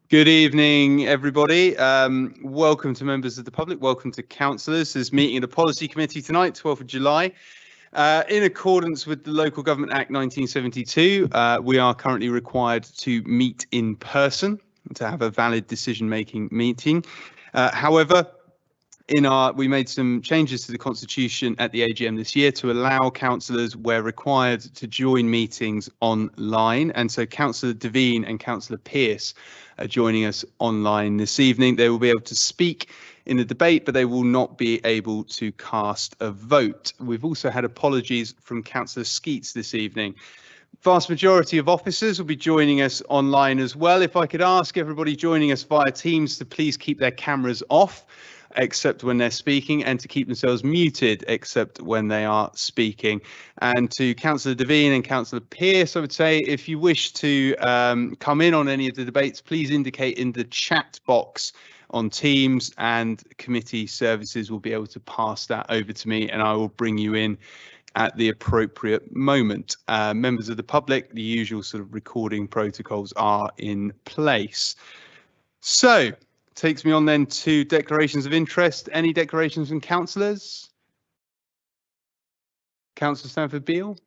Good evening, everybody. Welcome to members of the public. Welcome to councillors. There's meeting of the Policy Committee tonight, 12th of July. In accordance with the Local Government Act 1972, we are currently required to meet in person to have a valid decision-making meeting. However, we made some changes to the Constitution at the AGM this year to allow councillors, where required, to join meetings online. And so Councillor Devine and Councillor Pearce are joining us online this evening. They will be able to speak in the debate, but they will not be able to cast a vote. We've also had apologies from Councillor Skeets this evening. Vast majority of officers will be joining us online as well. If I could ask everybody joining us via Teams to please keep their cameras off, except when they're speaking, and to keep themselves muted except when they are speaking. And to Councillor Devine and Councillor Pearce, I would say, if you wish to come in on any of the debates, please indicate in the chat box on Teams, and committee services will be able to pass that over to me, and I will bring you in at the appropriate moment. Members of the public, the usual sort of recording protocols are in place. So, takes me on then to declarations of interest. Any declarations from councillors? Councillor Stanford Beale.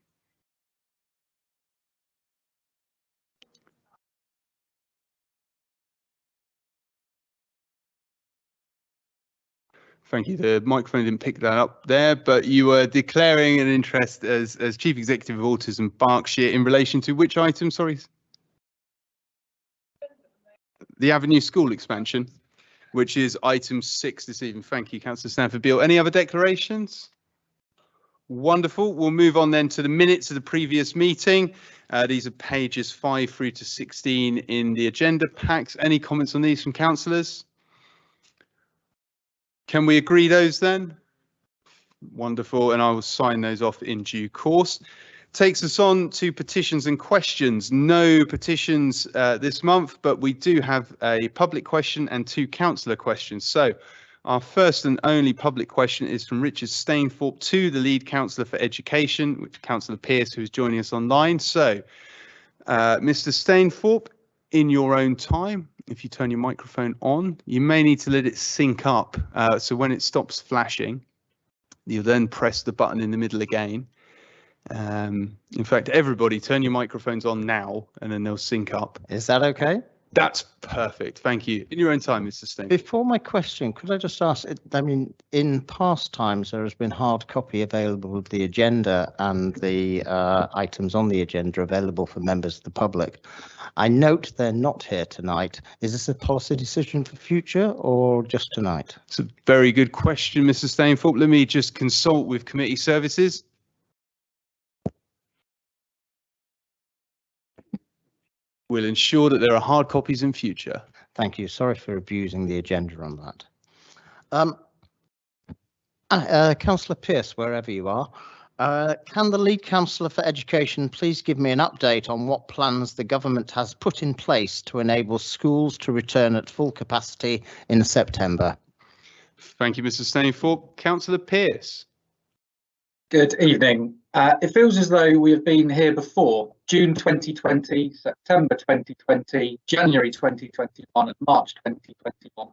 Thank you. The microphone didn't pick that up there, but you were declaring an interest as Chief Executive of Autism Berkshire in relation to which item, sorry? The Avenue School expansion, which is item 6 this evening. Thank you, Councillor Stanford Beale. Any other declarations? Wonderful. We'll move on then to the minutes of the previous meeting. These are pages 5 through to 16 in the agenda packs. Any comments on these from councillors? Can we agree those then? Wonderful, and I will sign those off in due course. Takes us on to petitions and questions. No petitions this month, but we do have a public question and 2 councillor questions. So our first and only public question is from Richard Stainthorpe to the lead councillor for education, which Councillor Pearce, who is joining us online. So Mr. Stainthorpe, in your own time, if you turn your microphone on, you may need to let it sync up. So when it stops flashing, you'll then press the button in the middle again. In fact, everybody turn your microphones on now, and then they'll sync up. Is that okay? That's perfect. Thank you. In your own time, Mr. Stain. Before my question, could I just ask, I mean, in past times, there has been hard copy available of the agenda and the items on the agenda available for members of the public. I note they're not here tonight. Is this a policy decision for future or just tonight? It's a very good question, Mr. Stainthorpe. Let me just consult with committee services. We'll ensure that there are hard copies in future. Thank you. Sorry for abusing the agenda on that. Councillor Pearce, wherever you are, can the lead councillor for education please give me an update on what plans the government has put in place to enable schools to return at full capacity in September? Thank you, Mr. Stainthorpe. Councillor Pearce. Good evening. It feels as though we have been here before. June 2020, September 2020, January 2021 and March 2021.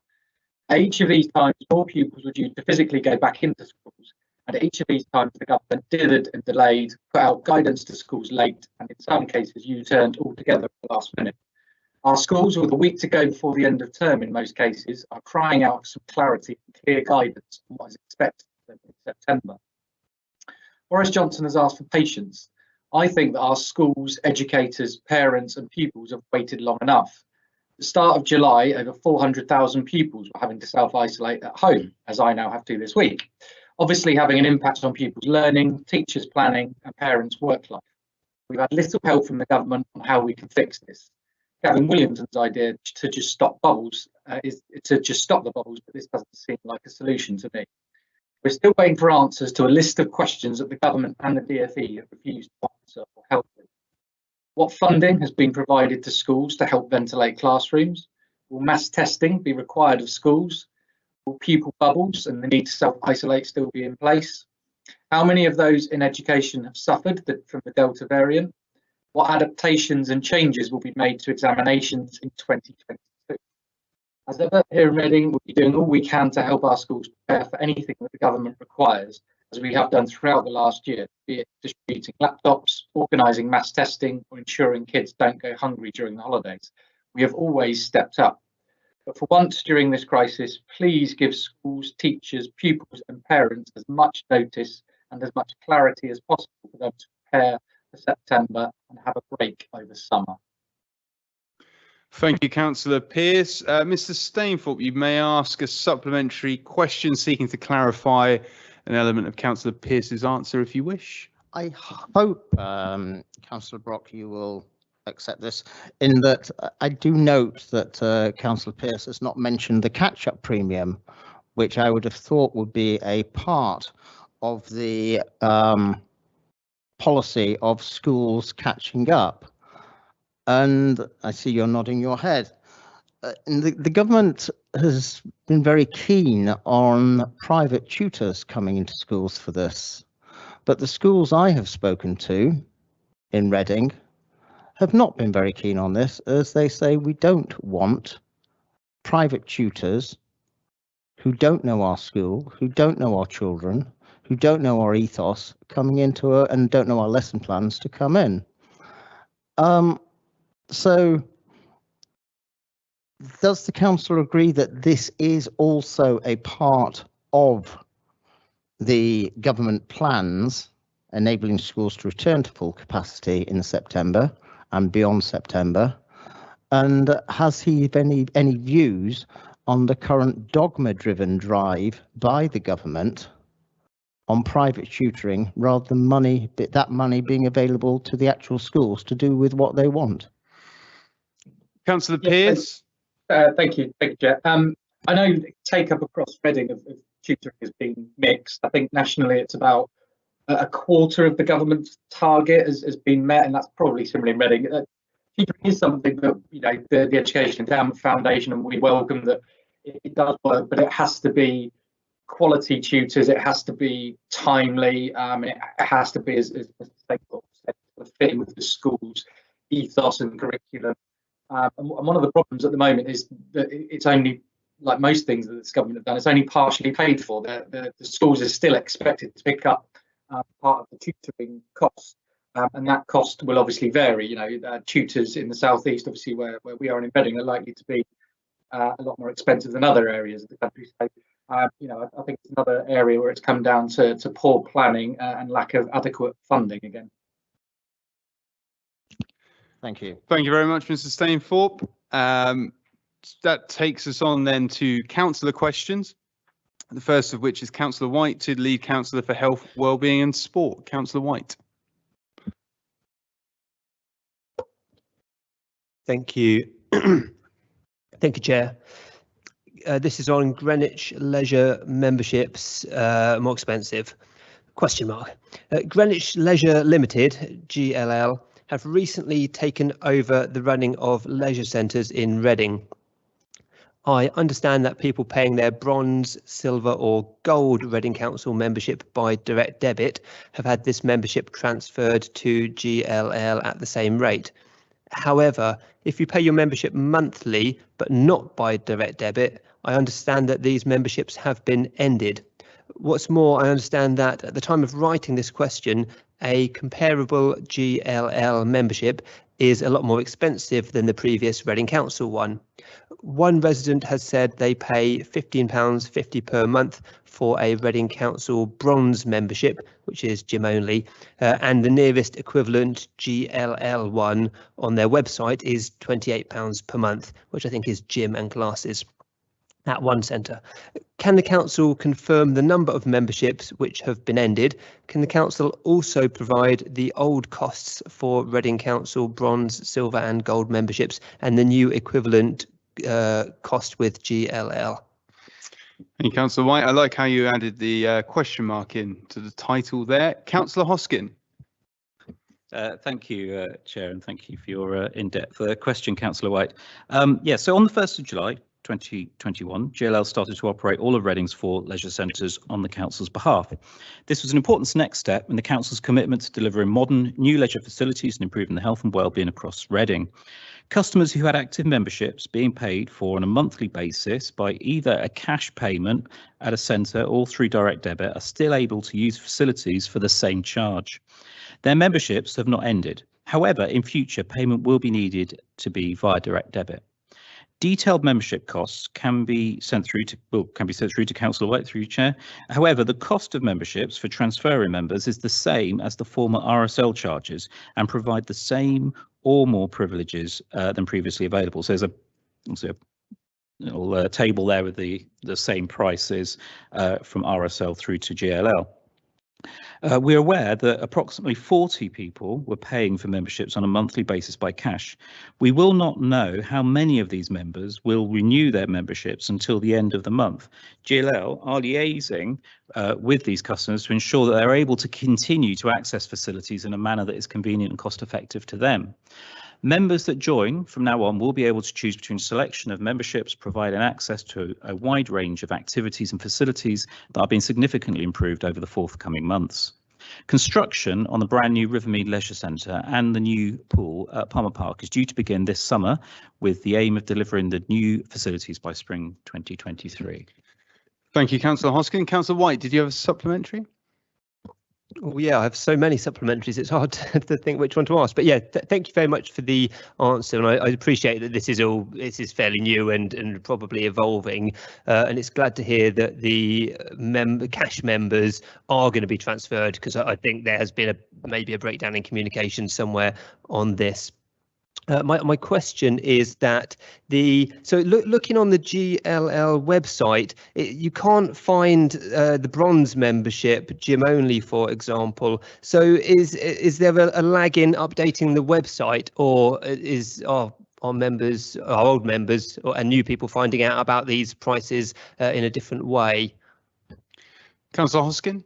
At each of these times, more pupils were due to physically go back into schools. And at each of these times, the government dithered and delayed, put out guidance to schools late, and in some cases, U-turned altogether at the last minute. Our schools, with a week to go before the end of term in most cases, are crying out for some clarity and clear guidance on what is expected of them in September. Boris Johnson has asked for patience. I think that our schools, educators, parents and pupils have waited long enough. At the start of July, over 400,000 pupils were having to self-isolate at home, as I now have to this week, obviously having an impact on pupils' learning, teachers' planning and parents' work life. We've had little help from the government on how we can fix this. Gavin Williamson's idea to just stop bubbles is to just stop the bubbles, but this doesn't seem like a solution to me. We're still waiting for answers to a list of questions that the government and the DfE have refused to answer or help with. What funding has been provided to schools to help ventilate classrooms? Will mass testing be required of schools? Will pupil bubbles and the need to self-isolate still be in place? How many of those in education have suffered from the Delta variant? What adaptations and changes will be made to examinations in 2022? As ever, here in Reading, we'll be doing all we can to help our schools prepare for anything that the government requires, as we have done throughout the last year, be it distributing laptops, organising mass testing, or ensuring kids don't go hungry during the holidays. We have always stepped up. But for once during this crisis, please give schools, teachers, pupils and parents as much notice and as much clarity as possible for them to prepare for September and have a break over summer. Thank you, Councillor Pearce. Mr. Stainthorpe, you may ask a supplementary question seeking to clarify an element of Councillor Pearce's answer if you wish. I hope, Councillor Brock, you will accept this, in that I do note that Councillor Pearce has not mentioned the catch-up premium, which I would have thought would be a part of the policy of schools catching up. And I see you're nodding your head. And the government has been very keen on private tutors coming into schools for this. But the schools I have spoken to in Reading have not been very keen on this, as they say we don't want private tutors who don't know our school, who don't know our children, who don't know our ethos coming into and don't know our lesson plans to come in. So does the council agree that this is also a part of the government plans enabling schools to return to full capacity in September and beyond September? And has he any views on the current dogma-driven drive by the government on private tutoring, rather than that money being available to the actual schools to do with what they want? Councillor Pearce. Thank you, Chair. I know take up across Reading of tutoring has been mixed. I think nationally it's about a quarter of the government's target has been met, and that's probably similar in Reading. Tutoring is something that, you know, the Education Endowment Foundation, and we welcome that it does work, but it has to be quality tutors. It has to be timely. It has to be, as Mr. said, fit with the school's ethos and curriculum. And one of the problems at the moment is that it's only, like most things that this government have done, it's only partially paid for. The schools are still expected to pick up part of the tutoring cost, and that cost will obviously vary. You know, tutors in the southeast, obviously where we are in Reading, are likely to be a lot more expensive than other areas of the country. So, you know, I think it's another area where it's come down to poor planning and lack of adequate funding again. Thank you. Thank you very much, Mr. Stainthorpe. That takes us on then to Councillor Questions. The first of which is Councillor White, to the Lead Councillor for Health, Wellbeing and Sport. Councillor White. Thank you. Thank you, Chair. This is on Greenwich Leisure memberships, more expensive, question mark. Greenwich Leisure Limited, GLL, have recently taken over the running of leisure centres in Reading. I understand that people paying their bronze, silver or gold Reading Council membership by direct debit have had this membership transferred to GLL at the same rate. However, if you pay your membership monthly but not by direct debit, I understand that these memberships have been ended. What's more, I understand that at the time of writing this question, a comparable GLL membership is a lot more expensive than the previous Reading Council one. One resident has said they pay £15.50 per month for a Reading Council bronze membership, which is gym only, and the nearest equivalent GLL one on their website is £28 per month, which I think is gym and classes at one centre. Can the council confirm the number of memberships which have been ended? Can the council also provide the old costs for Reading Council bronze, silver and gold memberships and the new equivalent cost with GLL? Thank you, Councillor White. I like how you added the question mark in to the title there. Councillor Hoskin. Thank you, Chair, and thank you for your in-depth question, Councillor White. Yeah, so on the 1st of July 2021, GLL started to operate all of Reading's 4 leisure centres on the council's behalf. This was an important next step in the council's commitment to delivering modern, new leisure facilities and improving the health and wellbeing across Reading. Customers who had active memberships being paid for on a monthly basis by either a cash payment at a centre or through direct debit are still able to use facilities for the same charge. Their memberships have not ended. However, in future, payment will be needed to be via direct debit. Detailed membership costs can be sent through to Councillor White through Chair. However, the cost of memberships for transferring members is the same as the former RSL charges and provide the same or more privileges than previously available. So there's a little table there with the same prices from RSL through to GLL. We're aware that approximately 40 people were paying for memberships on a monthly basis by cash. We will not know how many of these members will renew their memberships until the end of the month. GLL are liaising with these customers to ensure that they're able to continue to access facilities in a manner that is convenient and cost effective to them. Members that join from now on will be able to choose between a selection of memberships, providing access to a wide range of activities and facilities that are being significantly improved over the forthcoming months. Construction on the brand new Rivermead Leisure Centre and the new pool at Palmer Park is due to begin this summer, with the aim of delivering the new facilities by spring 2023. Thank you, Councillor Hoskin. Councillor White, did you have a supplementary? Oh, yeah, I have so many supplementaries, it's hard to think which one to ask. But yeah, thank you very much for the answer. And I appreciate that this is fairly new and probably evolving. And it's glad to hear that the cash members are going to be transferred, because I think there has been maybe a breakdown in communication somewhere on this. My question is that looking on the GLL website, you can't find the bronze membership, gym only, for example. So is there a lag in updating the website, or are old members and new people finding out about these prices in a different way? Councillor Hoskin.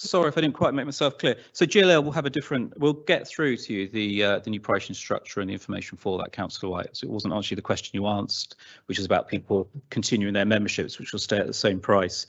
Sorry if I didn't quite make myself clear. So GLL will have we'll get through to you the new pricing structure and the information for that, Councillor White. So it wasn't actually the question you asked, which is about people continuing their memberships, which will stay at the same price.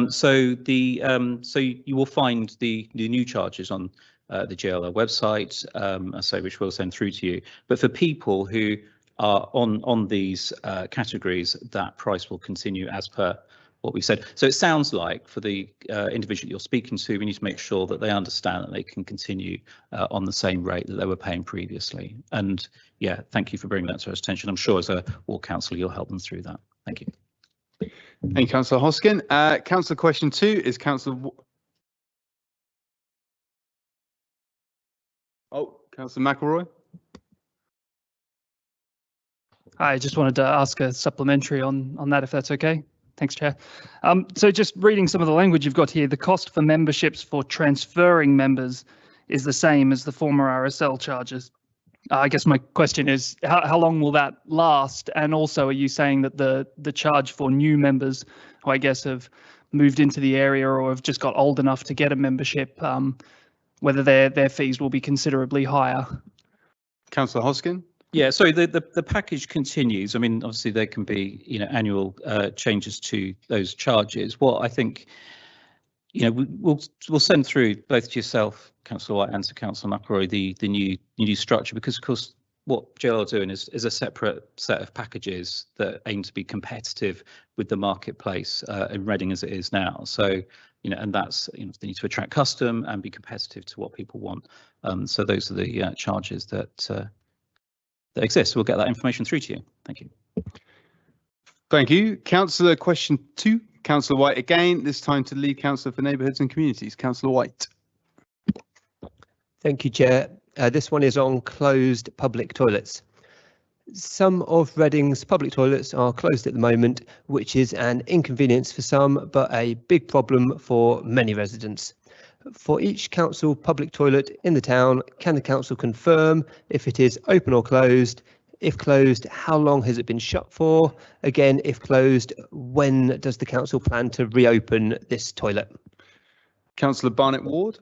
So you will find the new charges on the GLL website, which we'll send through to you. But for people who are on these categories, that price will continue as per what we said. So it sounds like for the individual you're speaking to, we need to make sure that they understand that they can continue on the same rate that they were paying previously. And yeah, thank you for bringing that to our attention. I'm sure as a ward councillor, you'll help them through that. Thank you. Thank you, Councillor Hoskin. Councillor question 2 is Councillor McElroy. I just wanted to ask a supplementary on that, if that's okay. Thanks, Chair. So just reading some of the language you've got here, the cost for memberships for transferring members is the same as the former RSL charges. I guess my question is, how long will that last? And also, are you saying that the charge for new members who I guess have moved into the area or have just got old enough to get a membership, whether their fees will be considerably higher? Councillor Hoskin. Yeah, so the package continues. I mean, obviously there can be, annual changes to those charges. What I think, we'll send through both to yourself, Councillor White, and to Councillor McElroy the new structure, because of course what JL are doing is a separate set of packages that aim to be competitive with the marketplace in Reading as it is now. So and that's they need to attract custom and be competitive to what people want. So those are the charges that exists. We'll get that information through to you. Thank you. Thank you. Councillor question 2, Councillor White again, this time to the lead councillor for neighbourhoods and communities, Councillor White. Thank you, Chair. This one is on closed public toilets. Some of Reading's public toilets are closed at the moment, which is an inconvenience for some, but a big problem for many residents. For each council public toilet in the town, can the council confirm if it is open or closed? If closed, how long has it been shut for? Again, if closed, when does the council plan to reopen this toilet? Councillor Barnett-Ward.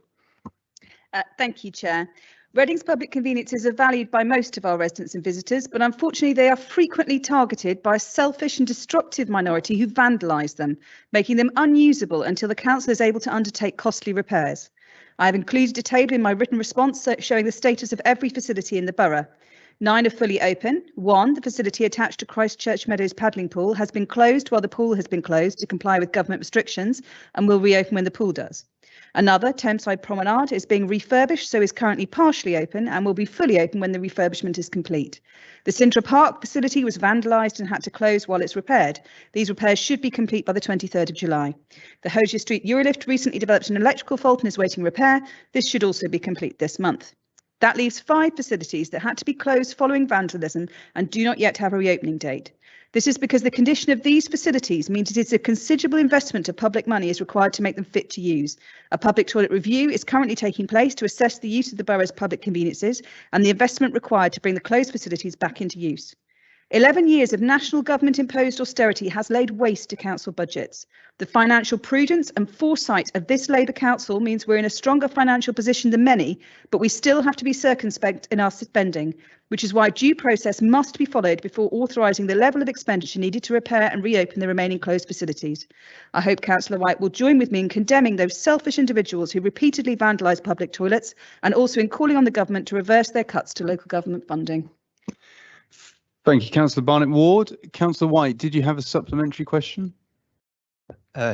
Thank you, Chair. Reading's public conveniences are valued by most of our residents and visitors, but unfortunately they are frequently targeted by a selfish and destructive minority who vandalise them, making them unusable until the council is able to undertake costly repairs. I have included a table in my written response showing the status of every facility in the borough. 9 are fully open. 1, the facility attached to Christchurch Meadows paddling pool has been closed while the pool has been closed to comply with government restrictions and will reopen when the pool does. Another, Thameside Promenade, is being refurbished, so is currently partially open and will be fully open when the refurbishment is complete. The Sintra Park facility was vandalised and had to close while it's repaired. These repairs should be complete by the 23rd of July. The Hosier Street Eurolift recently developed an electrical fault and is waiting repair. This should also be complete this month. That leaves 5 facilities that had to be closed following vandalism and do not yet have a reopening date. This is because the condition of these facilities means it is a considerable investment of public money is required to make them fit to use. A public toilet review is currently taking place to assess the use of the borough's public conveniences and the investment required to bring the closed facilities back into use. 11 years of national government imposed austerity has laid waste to council budgets. The financial prudence and foresight of this Labour Council means we're in a stronger financial position than many, but we still have to be circumspect in our spending, which is why due process must be followed before authorising the level of expenditure needed to repair and reopen the remaining closed facilities. I hope Councillor White will join with me in condemning those selfish individuals who repeatedly vandalise public toilets and also in calling on the government to reverse their cuts to local government funding. Thank you, Councillor Barnett-Ward. Councillor White, did you have a supplementary question?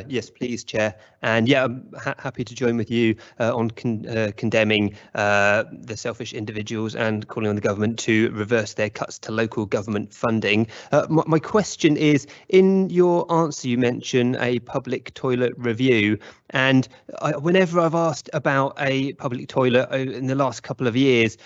Yes, please, Chair. And yeah, I'm happy to join with you on condemning the selfish individuals and calling on the government to reverse their cuts to local government funding. My question is, in your answer, you mention a public toilet review. And whenever I've asked about a public toilet in the last couple of years,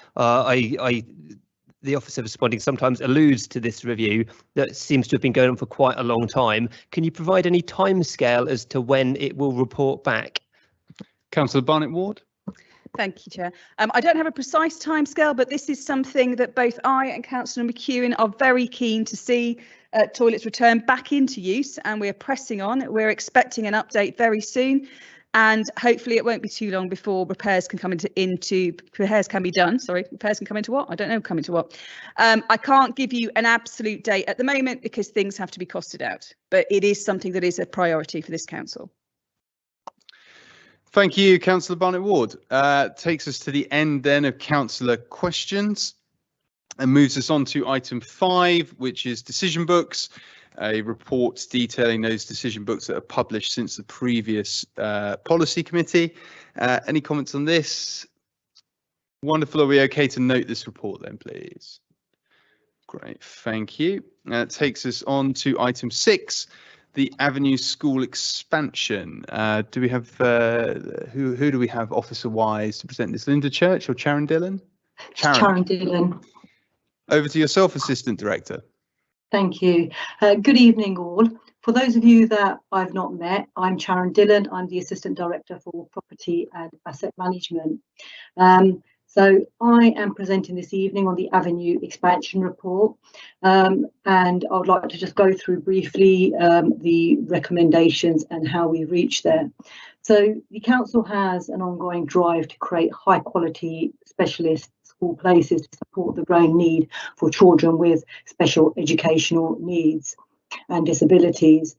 the Office of Responding sometimes alludes to this review that seems to have been going on for quite a long time. Can you provide any timescale as to when it will report back? Councillor Barnett-Ward. Thank you, Chair. I don't have a precise timescale, but this is something that both I and Councillor McEwen are very keen to see toilets return back into use, and we're pressing on. We're expecting an update very soon. And hopefully it won't be too long before repairs can come repairs can be done. Sorry, repairs can come into what? I don't know, come into what. I can't give you an absolute date at the moment because things have to be costed out, but it is something that is a priority for this council. Thank you, Councillor Barnett-Ward. Takes us to the end then of Councillor Questions and moves us on to item 5, which is decision books. A report detailing those decision books that are published since the previous policy committee. Any comments on this? Wonderful. Are we okay to note this report then, please? Great, thank you. That takes us on to item 6, the Avenue School expansion. Do we have who do we have officer-wise to present this? Linda Church or Sharon Dillon? Sharon Dillon. Over to yourself, Assistant Director. Thank you. Good evening, all. For those of you that I've not met, I'm Sharon Dillon. I'm the Assistant Director for Property and Asset Management. So I am presenting this evening on the Avenue expansion report, and I would like to just go through briefly the recommendations and how we reached there. So the council has an ongoing drive to create high quality specialist school places to support the growing need for children with special educational needs and disabilities.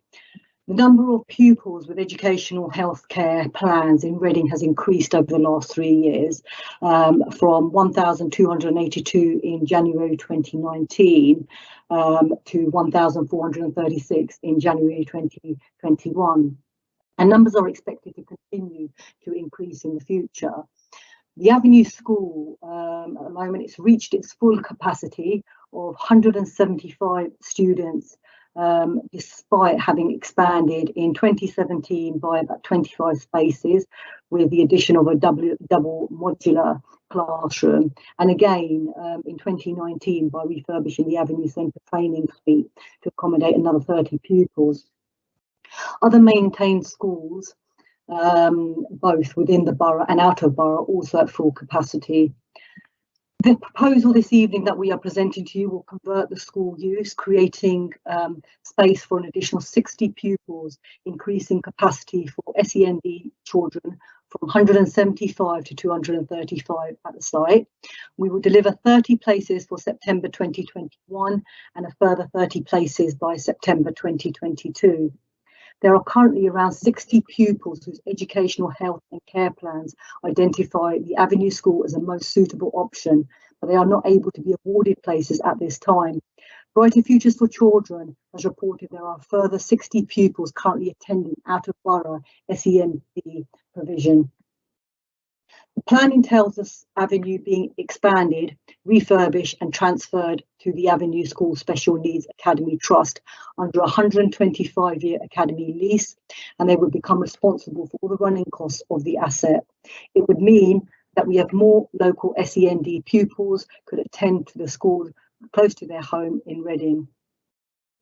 The number of pupils with educational healthcare plans in Reading has increased over the last 3 years, from 1,282 in January 2019 to 1,436 in January 2021. And numbers are expected to continue to increase in the future. The Avenue School, at the moment, it's reached its full capacity of 175 students, despite having expanded in 2017 by about 25 spaces with the addition of a double modular classroom. And again, in 2019, by refurbishing the Avenue Centre training suite to accommodate another 30 pupils. Other maintained schools, both within the borough and out of borough, also at full capacity. The proposal this evening that we are presenting to you will convert the school use, creating space for an additional 60 pupils, increasing capacity for SEND children from 175 to 235 at the site. We will deliver 30 places for September 2021 and a further 30 places by September 2022. There are currently around 60 pupils whose educational, health and care plans identify the Avenue School as the most suitable option, but they are not able to be awarded places at this time. Brighter Futures for Children has reported there are further 60 pupils currently attending out of borough SEND provision. The plan entails this avenue being expanded, refurbished and transferred to the Avenue School Special Needs Academy Trust under a 125-year academy lease, and they would become responsible for all the running costs of the asset. It would mean that we have more local SEND pupils could attend to the school close to their home in Reading.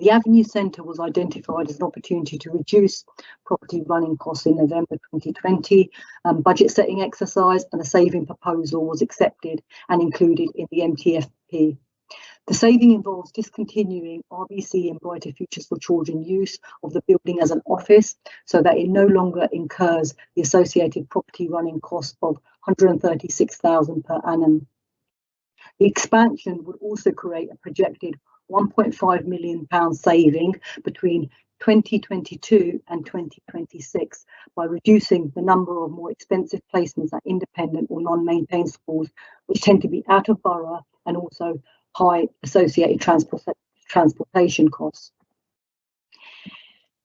The Avenue Centre was identified as an opportunity to reduce property running costs in November 2020. Budget setting exercise and a saving proposal was accepted and included in the MTFP. The saving involves discontinuing RBC and Brighter Futures for Children use of the building as an office so that it no longer incurs the associated property running cost of £136,000 per annum. The expansion would also create a projected £1.5 million saving between 2022 and 2026 by reducing the number of more expensive placements at independent or non-maintained schools, which tend to be out of borough and also high associated transportation costs.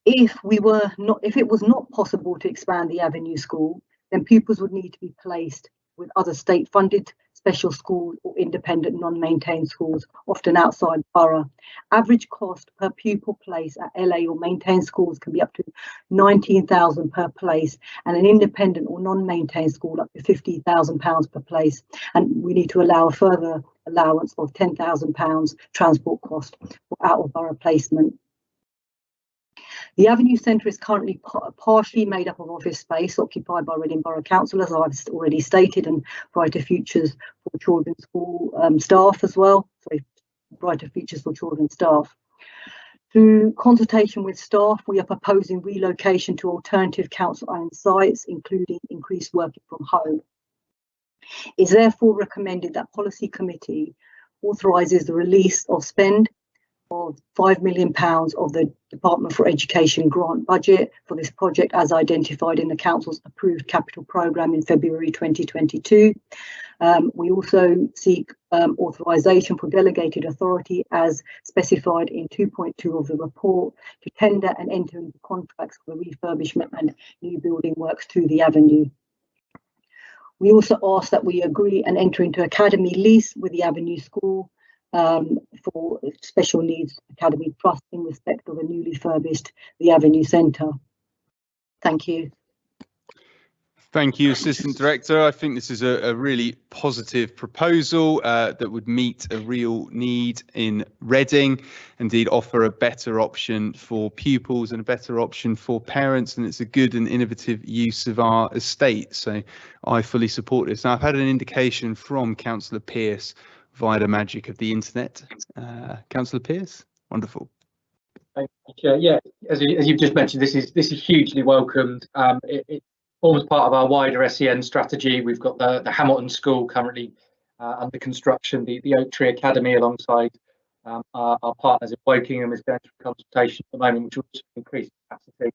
If it was not possible to expand the Avenue School, then pupils would need to be placed with other state-funded special schools or independent non-maintained schools, often outside borough. Average cost per pupil place at LA or maintained schools can be up to £19,000 per place, and an independent or non-maintained school up to £50,000 per place. And we need to allow a further allowance of £10,000 transport cost for out of borough placement. The Avenue Centre is currently partially made up of office space occupied by Reading Borough Council, as I've already stated, and Brighter Futures for Children's School staff as well. Sorry, Brighter Futures for Children's staff. Through consultation with staff, we are proposing relocation to alternative council-owned sites, including increased working from home. It is therefore recommended that Policy Committee authorises the release of spend of £5 million of the Department for Education grant budget for this project as identified in the Council's approved capital programme in February 2022. We also seek authorisation for delegated authority as specified in 2.2 of the report to tender and enter into contracts for the refurbishment and new building works to the avenue. We also ask that we agree and enter into academy lease with the Avenue School for Special Needs Academy Trust in respect of a newly furbished the Avenue Centre. Thank you. Thank you, Assistant Director. I think this is a really positive proposal that would meet a real need in Reading, indeed offer a better option for pupils and a better option for parents, and it's a good and innovative use of our estate. So I fully support this. Now, I've had an indication from Councillor Pearce via the magic of the internet. Councillor Pearce, wonderful. Thank you, yeah, as you've just mentioned, this is hugely welcomed. It forms part of our wider SEN strategy. We've got the Hamilton School currently under construction, the Oak Tree Academy alongside our partners at Wokingham is going through consultation at the moment, which will also increase capacity.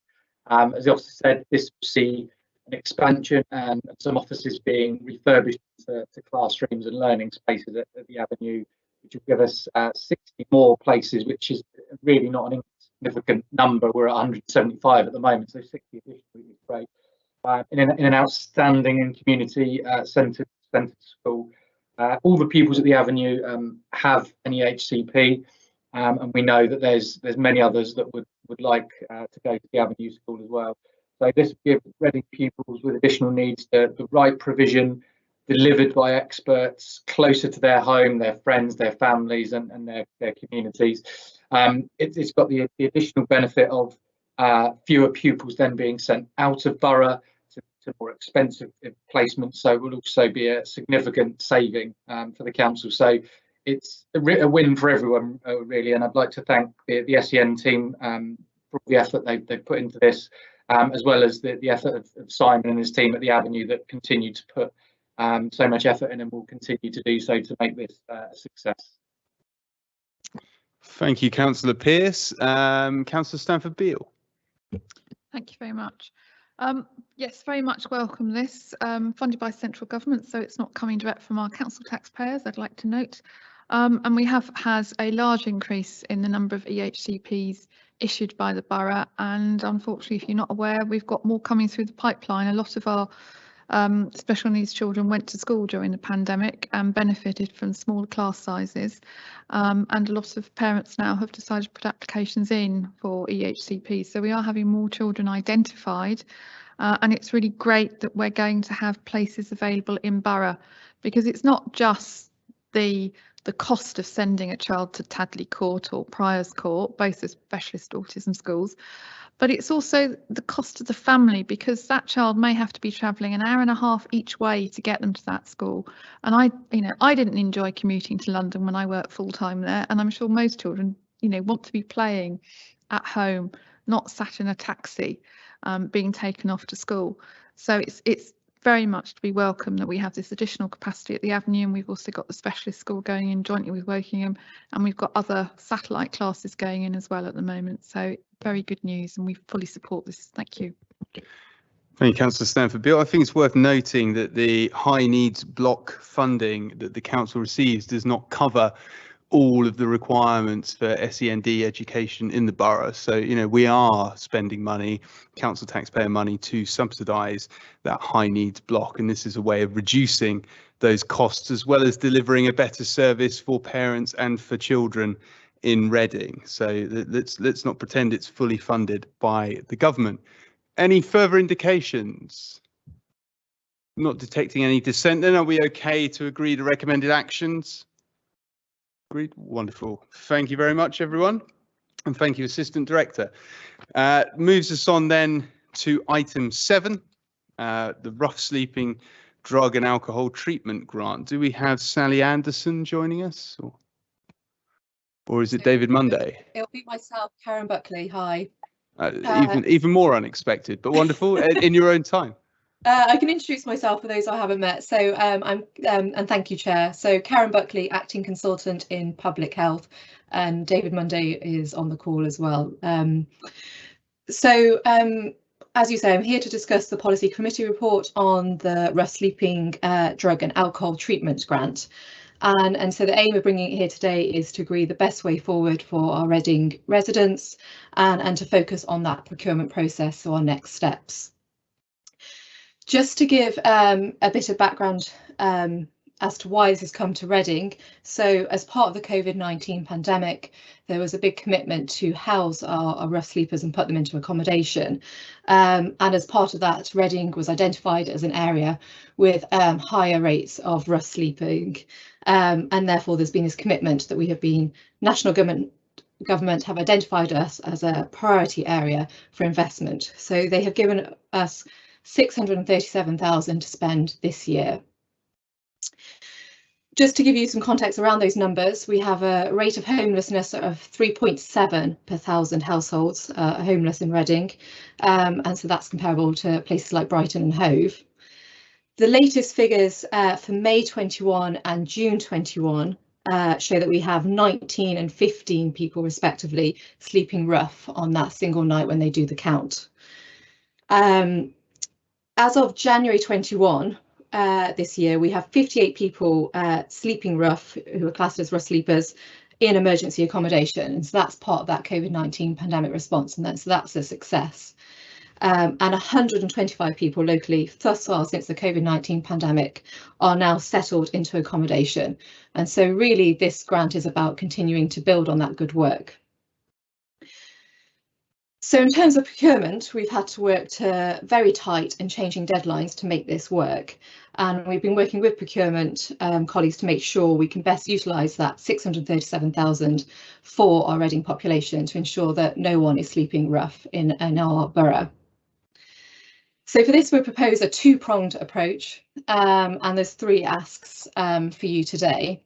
As the officer said, this will see an expansion and some offices being refurbished to classrooms and learning spaces at the Avenue, which will give us 60 more places, which is really not an insignificant number. We're at 175 at the moment, so 60 additional is great. In an outstanding and community centred school. All the pupils at the Avenue have an EHCP, and we know that there's many others that would like to go to the Avenue School as well. So this will give Reading pupils with additional needs the right provision delivered by experts closer to their home, their friends, their families and their communities. It's got the additional benefit of fewer pupils then being sent out of borough to more expensive placements, so it will also be a significant saving for the council. So it's a win for everyone, really, and I'd like to thank the SEN team for the effort they've put into this, as well as the effort of Simon and his team at the Avenue that continue to put so much effort in and will continue to do so to make this a success. Thank you, Councillor Pearce. Councillor Stanford Beale. Thank you very much. Yes, very much welcome this. Funded by central government, so it's not coming direct from our council taxpayers, I'd like to note. And we have had a large increase in the number of EHCPs issued by the borough. And unfortunately, if you're not aware, we've got more coming through the pipeline. A lot of our special needs children went to school during the pandemic and benefited from smaller class sizes. And a lot of parents now have decided to put applications in for EHCP. So we are having more children identified. And it's really great that we're going to have places available in borough, because it's not just the cost of sending a child to Tadley Court or Priors Court, both as specialist autism schools, but it's also the cost of the family, because that child may have to be travelling an hour and a half each way to get them to that school. And I didn't enjoy commuting to London when I worked full time there, and I'm sure most children, want to be playing at home, not sat in a taxi, being taken off to school. So it's very much to be welcome that we have this additional capacity at the Avenue, and we've also got the specialist school going in jointly with Wokingham, and we've got other satellite classes going in as well at the moment. So very good news, and we fully support this. Thank you. Thank you, Councillor Stanford Bill. I think it's worth noting that the high needs block funding that the council receives does not cover all of the requirements for SEND education in the borough. So, we are spending money, council taxpayer money, to subsidise that high needs block. And this is a way of reducing those costs, as well as delivering a better service for parents and for children in Reading. So let's not pretend it's fully funded by the government. Any further indications? Not detecting any dissent. Then are we okay to agree to recommended actions? Agreed. Wonderful. Thank you very much, everyone. And thank you, Assistant Director. Moves us on then to item 7, the rough sleeping drug and alcohol treatment grant. Do we have Sally Anderson joining us? Or is it David Monday? It'll be myself, Karen Buckley. Hi. Even more unexpected, but wonderful. In your own time. I can introduce myself for those I haven't met. So I'm and thank you, Chair. So Karen Buckley, Acting Consultant in Public Health, and David Monday is on the call as well. As you say, I'm here to discuss the Policy Committee report on the rough sleeping drug and alcohol treatment grant. And so the aim of bringing it here today is to agree the best way forward for our Reading residents and to focus on that procurement process, so our next steps. Just to give a bit of background as to why this has come to Reading. So as part of the COVID-19 pandemic, there was a big commitment to house our rough sleepers and put them into accommodation. And as part of that, Reading was identified as an area with higher rates of rough sleeping. And therefore, there's been this commitment that we have been, national government have identified us as a priority area for investment. So they have given us 637,000 to spend this year. Just to give you some context around those numbers, we have a rate of homelessness of 3.7 per 1,000 households homeless in Reading, and so that's comparable to places like Brighton and Hove. The latest figures for May 21 and June 21 show that we have 19 and 15 people respectively sleeping rough on that single night when they do the count. As of January 21 this year, we have 58 people sleeping rough who are classed as rough sleepers in emergency accommodation. And so that's part of that COVID-19 pandemic response. And so that's a success. And 125 people locally thus far since the COVID-19 pandemic are now settled into accommodation. And so really this grant is about continuing to build on that good work. So in terms of procurement, we've had to work to very tight and changing deadlines to make this work. And we've been working with procurement colleagues to make sure we can best utilise that 637,000 for our Reading population to ensure that no one is sleeping rough in our borough. So for this, we propose a two-pronged approach, and there's 3 asks for you today.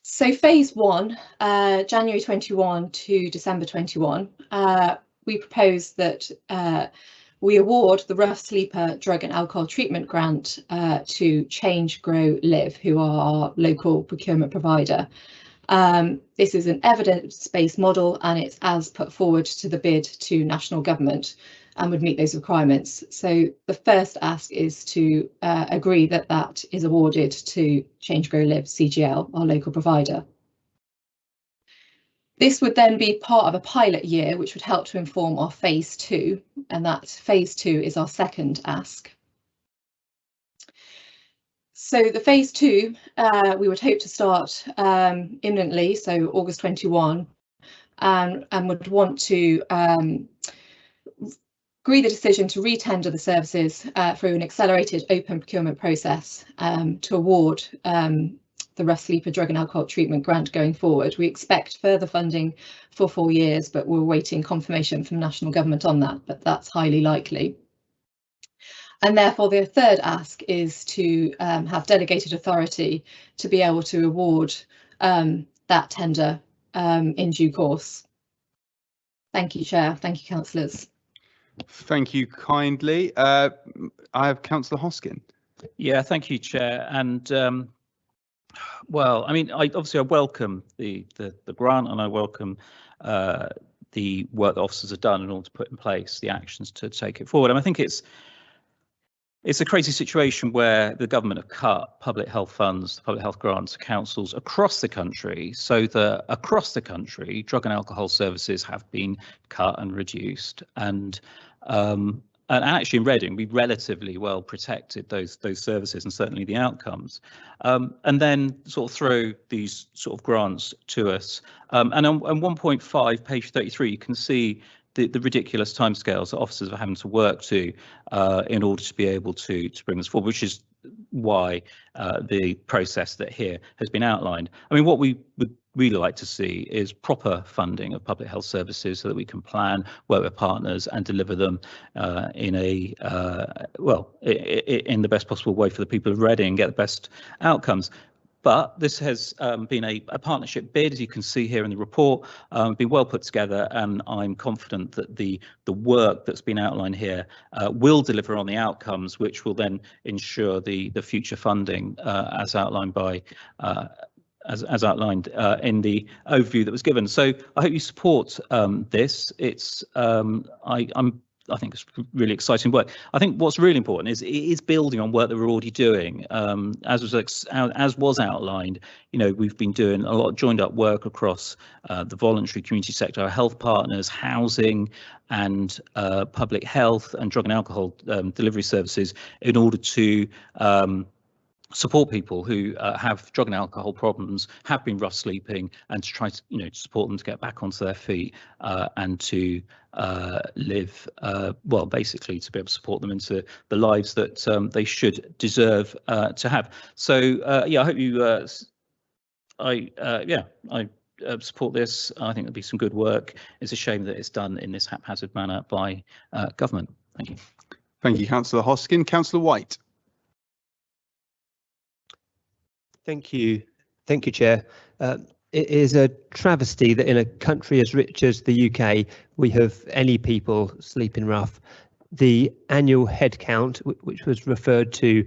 So phase 1, January 21 to December 21, we propose that we award the Rough Sleeper Drug and Alcohol Treatment Grant to Change, Grow, Live, who are our local procurement provider. This is an evidence-based model, and it's as put forward to the bid to national government and would meet those requirements. So the first ask is to agree that that is awarded to Change Grow Live CGL, our local provider. This would then be part of a pilot year, which would help to inform our phase 2, and that phase 2 is our second ask. So the phase 2, we would hope to start imminently, so August 21, and would want to agree the decision to re-tender the services through an accelerated open procurement process to award the rough sleeper drug and alcohol treatment grant going forward. We expect further funding for 4 years, but we're waiting confirmation from national government on that, but that's highly likely. And therefore, the third ask is to have delegated authority to be able to award that tender in due course. Thank you, Chair. Thank you, councillors. Thank you kindly. I have Councillor Hoskin. Yeah, thank you, Chair. And well, I mean, I welcome the grant, and I welcome the work that officers have done in order to put in place the actions to take it forward. And I think it's a crazy situation where the government have cut public health funds, public health grants to councils across the country, so that across the country drug and alcohol services have been cut and reduced. And actually in Reading, we relatively well protected those services and certainly the outcomes. And then sort of throw these sort of grants to us. And on 1.5, page 33, you can see the ridiculous timescales that officers are having to work to in order to be able to bring this forward, which is why the process that here has been outlined. I mean, what we would really like to see is proper funding of public health services so that we can plan, work with partners and deliver them in a in the best possible way for the people of Reading and get the best outcomes. But this has been a partnership bid, as you can see here in the report, been well put together, and I'm confident that the work that's been outlined here will deliver on the outcomes, which will then ensure the future funding as outlined by as outlined in the overview that was given. So I hope you support this. It's I think it's really exciting work. I think what's really important is it is building on work that we're already doing. As was outlined, you know, we've been doing a lot of joined up work across the voluntary community sector, our health partners, housing and public health and drug and alcohol delivery services in order to support people who have drug and alcohol problems, have been rough sleeping, and to try to, you know, support them to get back onto their feet and to live well, basically to be able to support them into the lives that they should deserve to have. So yeah, I hope you I support this. I think there'll be some good work. It's a shame that it's done in this haphazard manner by government. Thank you. Thank you, Councillor Hoskin. Councillor White. Thank you, Chair. It is a travesty that in a country as rich as the UK, we have any people sleeping rough. The annual headcount, which was referred to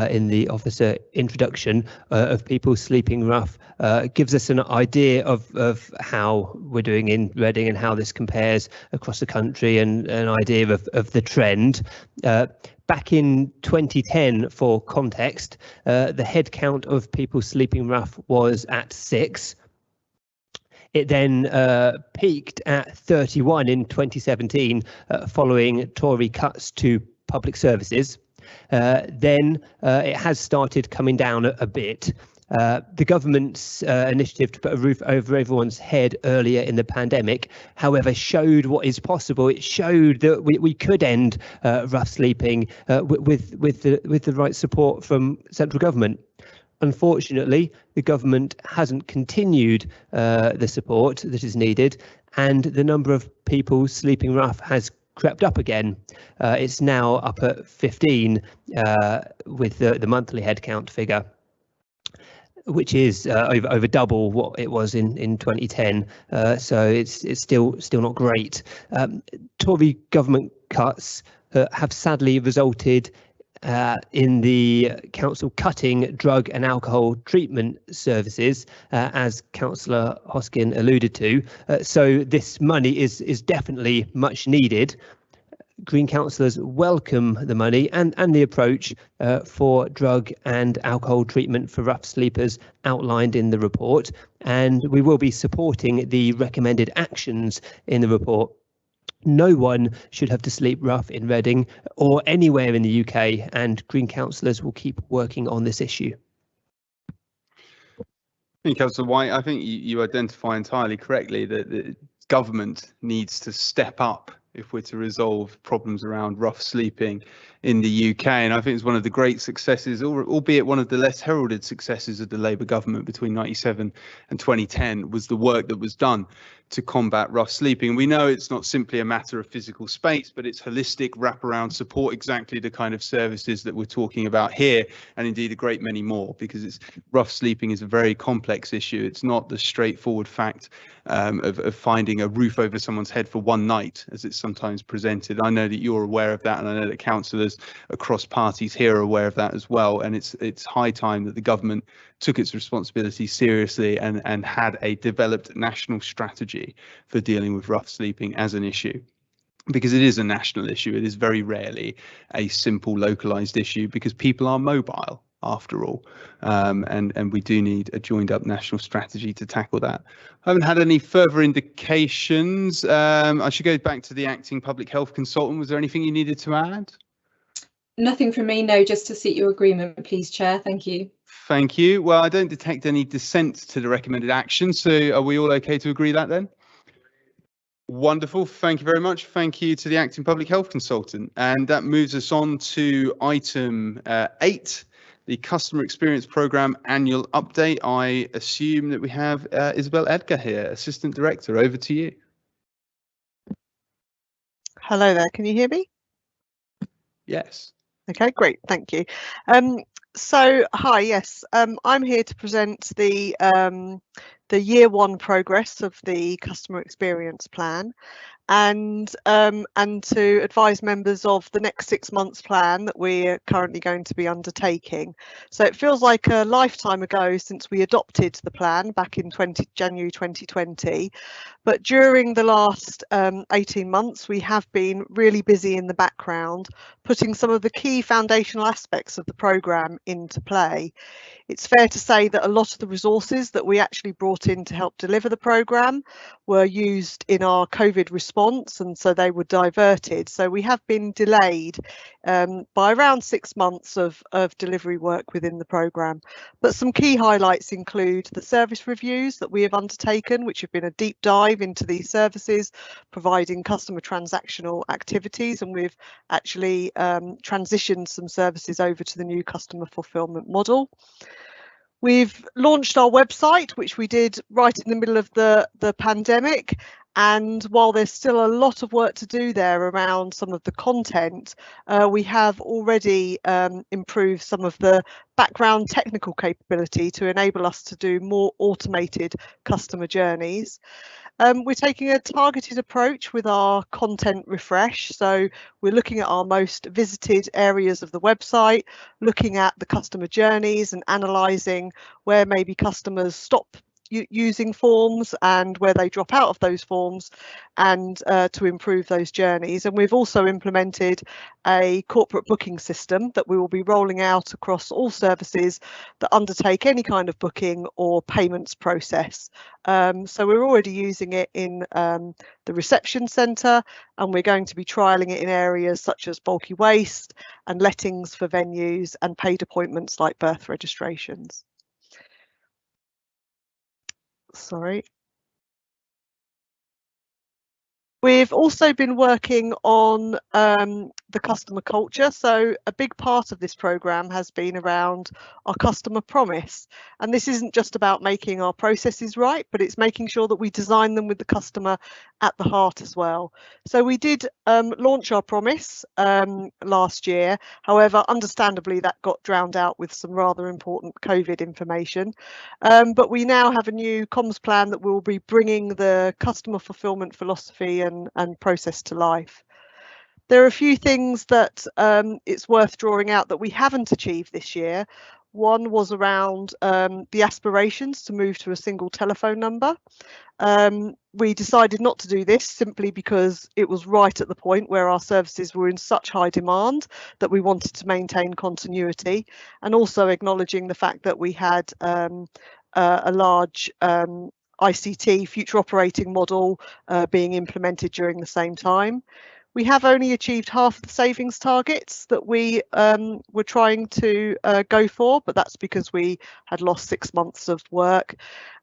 in the officer introduction of people sleeping rough, gives us an idea of how we're doing in Reading and how this compares across the country, and an idea of the trend. Back in 2010, for context, the headcount of people sleeping rough was at 6. It then peaked at 31 in 2017, following Tory cuts to public services. Then it has started coming down a bit. The government's initiative to put a roof over everyone's head earlier in the pandemic, however, showed what is possible. It showed that we could end rough sleeping with the right support from central government. Unfortunately, the government hasn't continued the support that is needed, and the number of people sleeping rough has crept up again. It's now up at 15 with the monthly headcount figure, which is over double what it was in 2010. So it's still not great. Tory government cuts have sadly resulted in the council cutting drug and alcohol treatment services, as Councillor Hoskin alluded to. So this money is definitely much needed. Green councillors welcome the money and the approach for drug and alcohol treatment for rough sleepers outlined in the report, and we will be supporting the recommended actions in the report. No one should have to sleep rough in Reading or anywhere in the UK, and Green councillors will keep working on this issue. Thank you, Councillor White. I think you identify entirely correctly that the government needs to step up if we're to resolve problems around rough sleeping in the UK. And I think it's one of the great successes, albeit one of the less heralded successes of the Labour government between 97 and 2010, was the work that was done to combat rough sleeping. We know it's not simply a matter of physical space, but it's holistic wraparound support, exactly the kind of services that we're talking about here, and indeed a great many more, because rough sleeping is a very complex issue. It's not the straightforward fact of finding a roof over someone's head for one night, as it's sometimes presented. I know that you're aware of that, and I know that councillors across parties here are aware of that as well. And it's high time that the government took its responsibility seriously and had a developed national strategy for dealing with rough sleeping as an issue, because it is a national issue. It is very rarely a simple localized issue, because people are mobile after all, and we do need a joined up national strategy to tackle that. I haven't had any further indications. I should go back to the acting public health consultant. Was there anything you needed to add? Nothing from me, no, just to seek your agreement, please, Chair. Thank you. Thank you. Well, I don't detect any dissent to the recommended action, so are we all okay to agree that then? Wonderful. Thank you very much. Thank you to the acting public health consultant. And that moves us on to item 8, the Customer Experience Programme Annual Update. I assume that we have Isabel Edgar here, Assistant Director. Over to you. Hello there. Can you hear me? Yes. Okay, great. Thank you. So, hi, yes, I'm here to present the year 1 progress of the customer experience plan, and to advise members of the next 6 months plan that we're currently going to be undertaking. So it feels like a lifetime ago since we adopted the plan back in January 2020. But during the last 18 months, we have been really busy in the background, putting some of the key foundational aspects of the programme into play. It's fair to say that a lot of the resources that we actually brought in to help deliver the programme were used in our COVID response, and so they were diverted. So we have been delayed by around 6 months of delivery work within the programme. But some key highlights include the service reviews that we have undertaken, which have been a deep dive into these services, providing customer transactional activities, and we've actually transitioned some services over to the new customer fulfilment model. We've launched our website, which we did right in the middle of the pandemic. And while there's still a lot of work to do there around some of the content, we have already improved some of the background technical capability to enable us to do more automated customer journeys. We're taking a targeted approach with our content refresh. So we're looking at our most visited areas of the website, looking at the customer journeys and analysing where maybe customers stop using forms and where they drop out of those forms, and to improve those journeys. And we've also implemented a corporate booking system that we will be rolling out across all services that undertake any kind of booking or payments process. So we're already using it in the reception centre, and we're going to be trialling it in areas such as bulky waste and lettings for venues and paid appointments like birth registrations. Sorry. We've also been working on the customer culture. So a big part of this programme has been around our customer promise. And this isn't just about making our processes right, but it's making sure that we design them with the customer at the heart as well. So we did launch our promise last year. However, understandably, that got drowned out with some rather important COVID information. But we now have a new comms plan that will be bringing the customer fulfilment philosophy and process to life. There are a few things that it's worth drawing out that we haven't achieved this year. One was around the aspirations to move to a single telephone number. We decided not to do this simply because it was right at the point where our services were in such high demand that we wanted to maintain continuity, and also acknowledging the fact that we had a large ICT future operating model being implemented during the same time. We have only achieved half the savings targets that we were trying to go for, but that's because we had lost 6 months of work.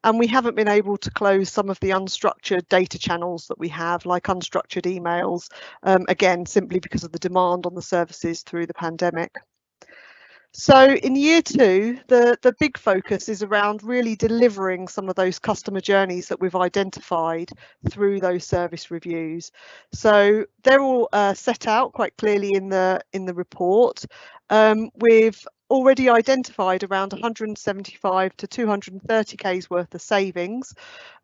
And we haven't been able to close some of the unstructured data channels that we have, like unstructured emails, again, simply because of the demand on the services through the pandemic. So in year 2, the big focus is around really delivering some of those customer journeys that we've identified through those service reviews. So they're all set out quite clearly in the report. We've already identified around 175 to 230k's worth of savings.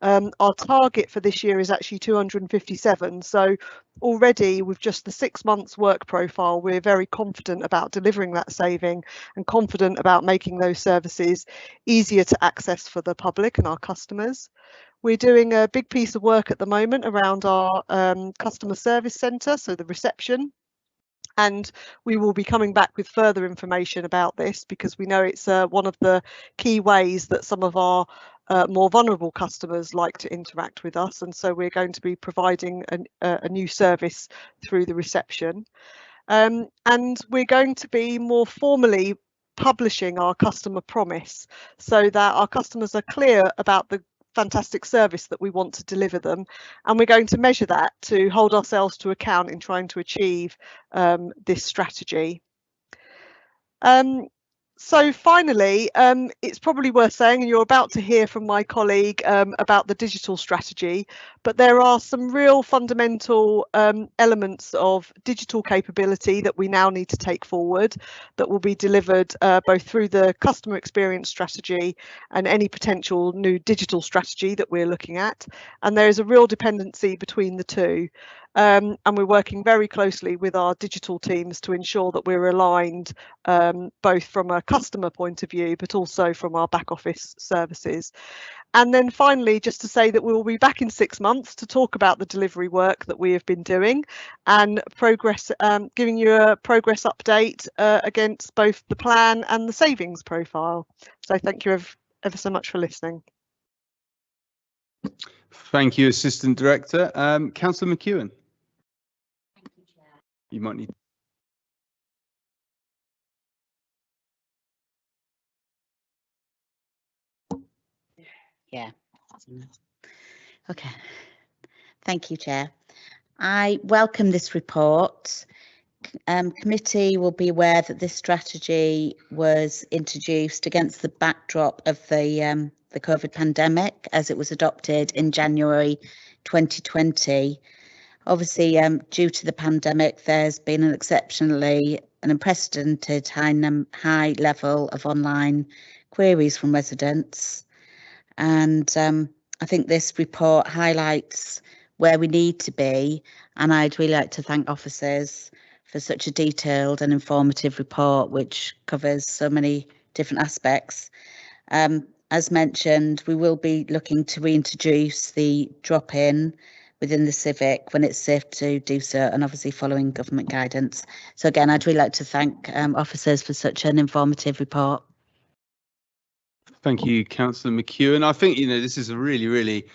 Our target for this year is actually 257. So already with just the 6 months work profile, we're very confident about delivering that saving and confident about making those services easier to access for the public and our customers. We're doing a big piece of work at the moment around our customer service centre, so the reception. And we will be coming back with further information about this because we know it's one of the key ways that some of our more vulnerable customers like to interact with us. And so we're going to be providing a new service through the reception. And we're going to be more formally publishing our customer promise so that our customers are clear about the fantastic service that we want to deliver them, and we're going to measure that to hold ourselves to account in trying to achieve this strategy. So finally, it's probably worth saying, and you're about to hear from my colleague about the digital strategy, but there are some real fundamental elements of digital capability that we now need to take forward that will be delivered both through the customer experience strategy and any potential new digital strategy that we're looking at. And there is a real dependency between the two. And we're working very closely with our digital teams to ensure that we're aligned both from a customer point of view, but also from our back office services. And then finally, just to say that we will be back in 6 months to talk about the delivery work that we have been doing and progress, giving you a progress update against both the plan and the savings profile. So thank you ever so much for listening. Thank you, Assistant Director. Councillor McEwen. Thank you, Chair. You might need. Yeah. Okay. Thank you, Chair. I welcome this report. Committee will be aware that this strategy was introduced against the backdrop of the COVID pandemic as it was adopted in January 2020. Obviously, due to the pandemic, there's been an exceptionally and unprecedented high level of online queries from residents. And I think this report highlights where we need to be. And I'd really like to thank officers for such a detailed and informative report, which covers so many different aspects. As mentioned, we will be looking to reintroduce the drop-in within the civic when it's safe to do so, and obviously following government guidance. So again, I'd really like to thank officers for such an informative report. Thank you, Councillor McEwen. I think, this is a really, really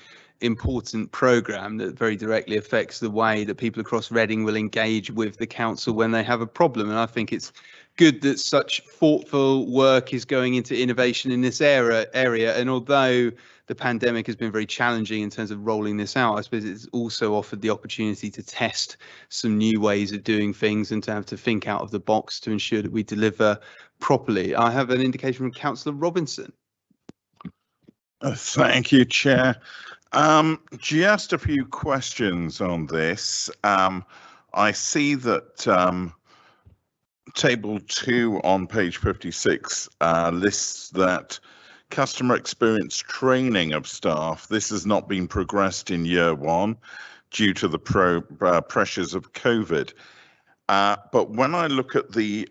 important programme that very directly affects the way that people across Reading will engage with the council when they have a problem. And I think it's good that such thoughtful work is going into innovation in this area. And although the pandemic has been very challenging in terms of rolling this out, I suppose it's also offered the opportunity to test some new ways of doing things and to have to think out of the box to ensure that we deliver properly. I have an indication from Councillor Robinson. Thank you, Chair. Just a few questions on this. I see that Table 2 on page 56 lists that customer experience training of staff. This has not been progressed in year 1 due to the pressures of COVID. But when I look at the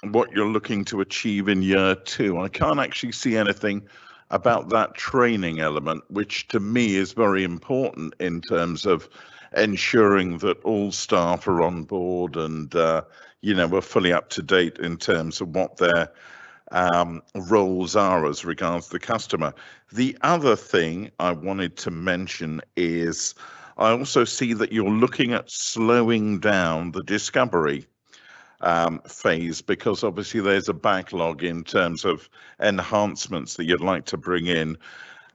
what you're looking to achieve in year 2, I can't actually see anything about that training element, which to me is very important in terms of ensuring that all staff are on board and you know, we're fully up to date in terms of what their roles are as regards the customer. The other thing I wanted to mention is I also see that you're looking at slowing down the discovery phase, because obviously there's a backlog in terms of enhancements that you'd like to bring in.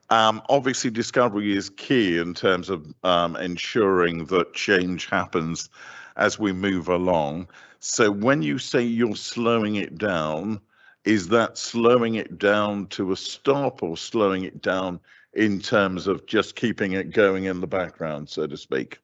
Obviously discovery is key in terms of ensuring that change happens as we move along. So when you say you're slowing it down, is that slowing it down to a stop or slowing it down in terms of just keeping it going in the background, so to speak?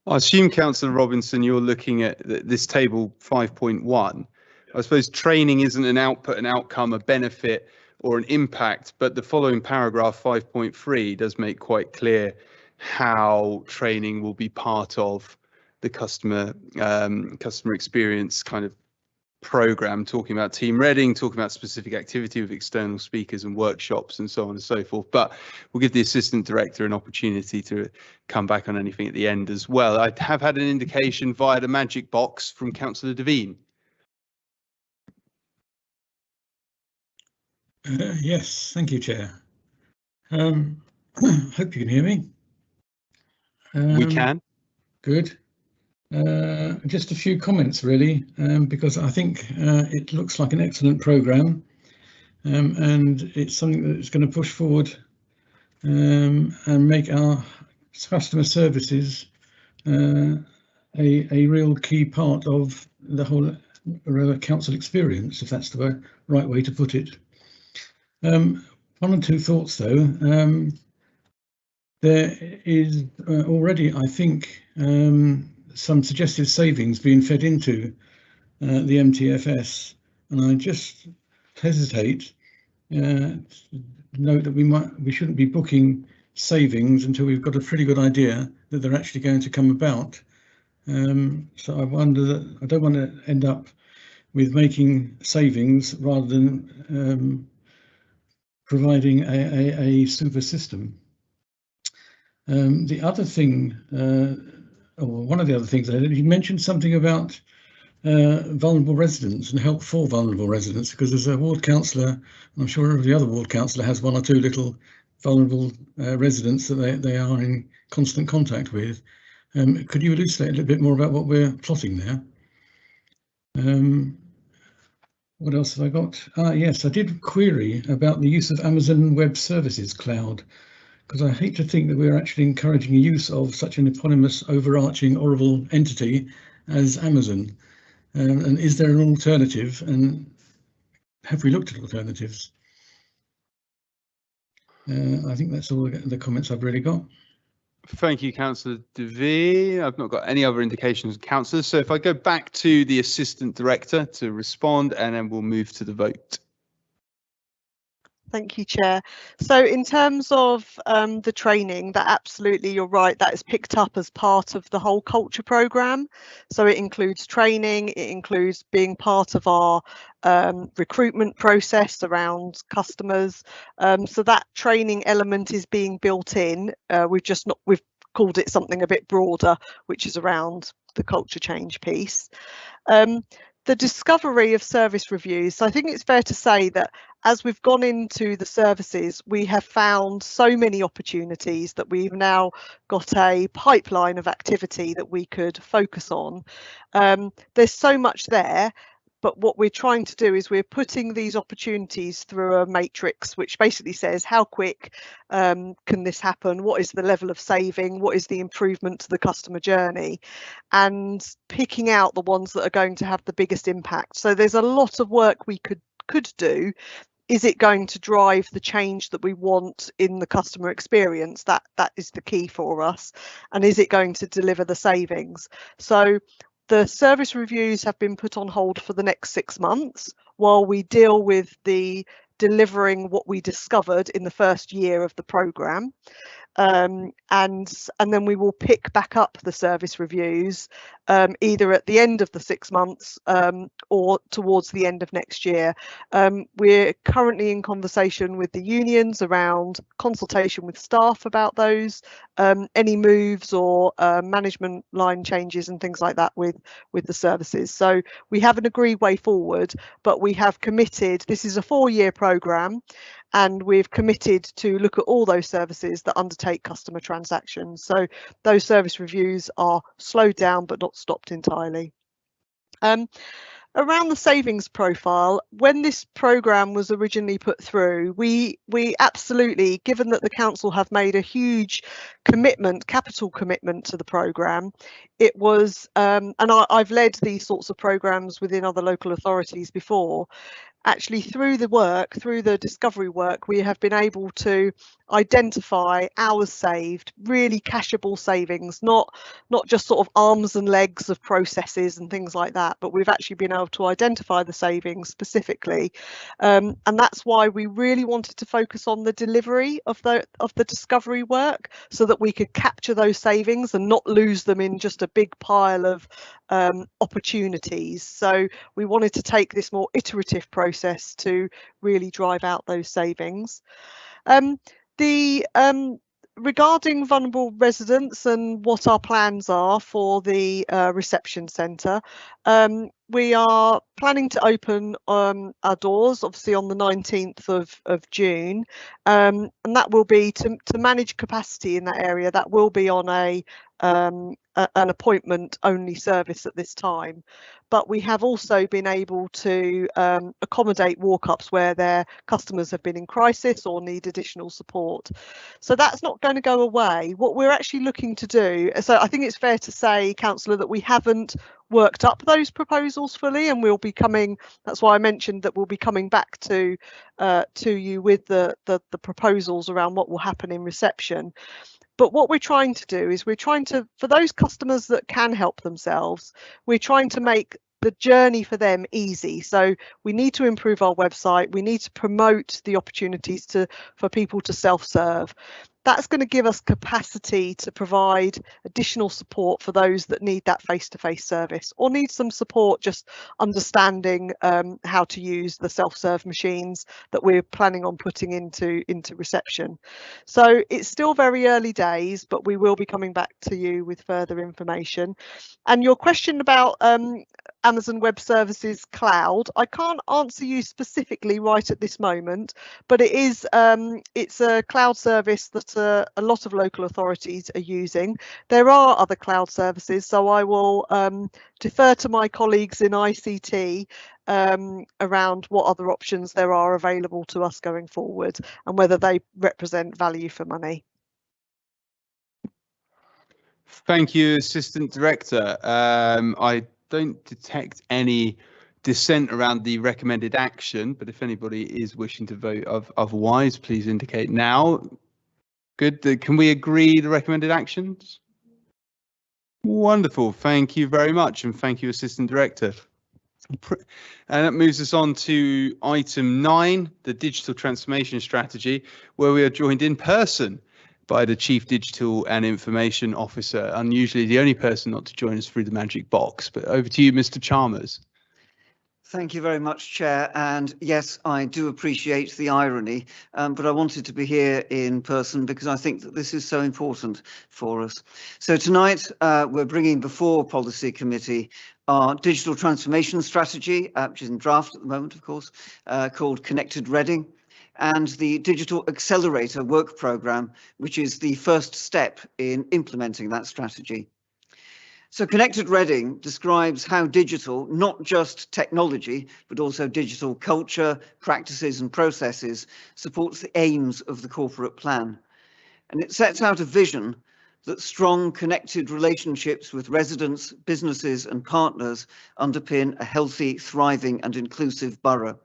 I assume, Councillor Robinson, you're looking at this table 5.1. I suppose training isn't an output, an outcome, a benefit or an impact, but the following paragraph 5.3 does make quite clear how training will be part of the customer experience kind of program, talking about team reading, talking about specific activity with external speakers and workshops and so on and so forth. But we'll give the Assistant Director an opportunity to come back on anything at the end as well. I have had an indication via the magic box from Councillor Devine. Yes, thank you, Chair. Hope you can hear me. We can. Good. Just a few comments really, because I think it looks like an excellent programme, and it's something that's going to push forward and make our customer services a real key part of the whole council experience, if that's the right way to put it. One or two thoughts though. There is already, I think, some suggested savings being fed into the MTFS, and I just hesitate to note that we shouldn't be booking savings until we've got a pretty good idea that they're actually going to come about. So I wonder that I don't want to end up with making savings rather than providing a super system. The other thing, or one of the other things, you mentioned something about vulnerable residents and help for vulnerable residents, because as a ward councillor, I'm sure every other ward councillor has one or two little vulnerable residents that they are in constant contact with. Could you elucidate a little bit more about what we're plotting there? What else have I got? Yes, I did query about the use of Amazon Web Services Cloud, because I hate to think that we're actually encouraging the use of such an eponymous, overarching, horrible entity as Amazon. And is there an alternative? And have we looked at alternatives? I think that's all the comments I've really got. Thank you, Councillor Devine. I've not got any other indications, councillors. So if I go back to the Assistant Director to respond, and then we'll move to the vote. Thank you, Chair. So in terms of the training, that absolutely, you're right, that is picked up as part of the whole culture programme. So it includes training, it includes being part of our recruitment process around customers. So that training element is being built in. We've called it something a bit broader, which is around the culture change piece. The discovery of service reviews. So I think it's fair to say that as we've gone into the services, we have found so many opportunities that we've now got a pipeline of activity that we could focus on. There's so much there, but what we're trying to do is we're putting these opportunities through a matrix, which basically says how quick can this happen? What is the level of saving? What is the improvement to the customer journey? And picking out the ones that are going to have the biggest impact. So there's a lot of work we could do. Is it going to drive the change that we want in the customer experience? That is the key for us. And is it going to deliver the savings? So the service reviews have been put on hold for the next 6 months while we deal with the delivering what we discovered in the first year of the programme. and then we will pick back up the service reviews either at the end of the 6 months or towards the end of next year. We're currently in conversation with the unions around consultation with staff about those, any moves or management line changes and things like that with the services. So we have an agreed way forward, but we have committed, this is a 4-year programme, and we've committed to look at all those services that undertake customer transactions. So those service reviews are slowed down but not stopped entirely. Around the savings profile, when this programme was originally put through, we absolutely, given that the council have made a huge commitment, capital commitment to the programme, it was, and I've led these sorts of programmes within other local authorities before, actually through the work, through the discovery work, we have been able to identify hours saved, really cashable savings, not just sort of arms and legs of processes and things like that, but we've actually been able to identify the savings specifically. And that's why we really wanted to focus on the delivery of the discovery work, so that we could capture those savings and not lose them in just a big pile of opportunities. So we wanted to take this more iterative process to really drive out those savings. Regarding vulnerable residents and what our plans are for the reception centre, we are planning to open our doors obviously on the 19th of June, and that will be to manage capacity in that area. That will be on an appointment only service at this time, but we have also been able to accommodate walk-ups where their customers have been in crisis or need additional support. So that's not going to go away. What we're actually looking to do, so I think it's fair to say, Councillor, that we haven't worked up those proposals fully, and we'll be coming, that's why I mentioned that we'll be coming back to you with the proposals around what will happen in reception. But what we're trying to do is we're trying to, for those customers that can help themselves, we're trying to make the journey for them easy. So we need to improve our website. We need to promote the opportunities for people to self-serve. That's going to give us capacity to provide additional support for those that need that face-to-face service or need some support just understanding how to use the self-serve machines that we're planning on putting into reception. So it's still very early days, but we will be coming back to you with further information. And your question about Amazon Web Services Cloud, I can't answer you specifically right at this moment, but it is it's a cloud service that a lot of local authorities are using. There are other cloud services, so I will defer to my colleagues in ICT around what other options there are available to us going forward and whether they represent value for money. Thank you, Assistant Director. I don't detect any dissent around the recommended action, but if anybody is wishing to vote otherwise, please indicate now. Good. Can we agree the recommended actions? Wonderful. Thank you very much, and thank you, Assistant Director. And that moves us on to item 9, the digital transformation strategy, where we are joined in person by the Chief Digital and Information Officer, unusually the only person not to join us through the magic box. But over to you, Mr. Chalmers. Thank you very much, Chair. And yes, I do appreciate the irony, but I wanted to be here in person because I think that this is so important for us. So tonight, we're bringing before Policy Committee our digital transformation strategy, which is in draft at the moment, of course, called Connected Reading, and the Digital Accelerator work programme, which is the first step in implementing that strategy. So Connected Reading describes how digital, not just technology, but also digital culture, practices and processes supports the aims of the corporate plan. And it sets out a vision that strong connected relationships with residents, businesses and partners underpin a healthy, thriving and inclusive borough.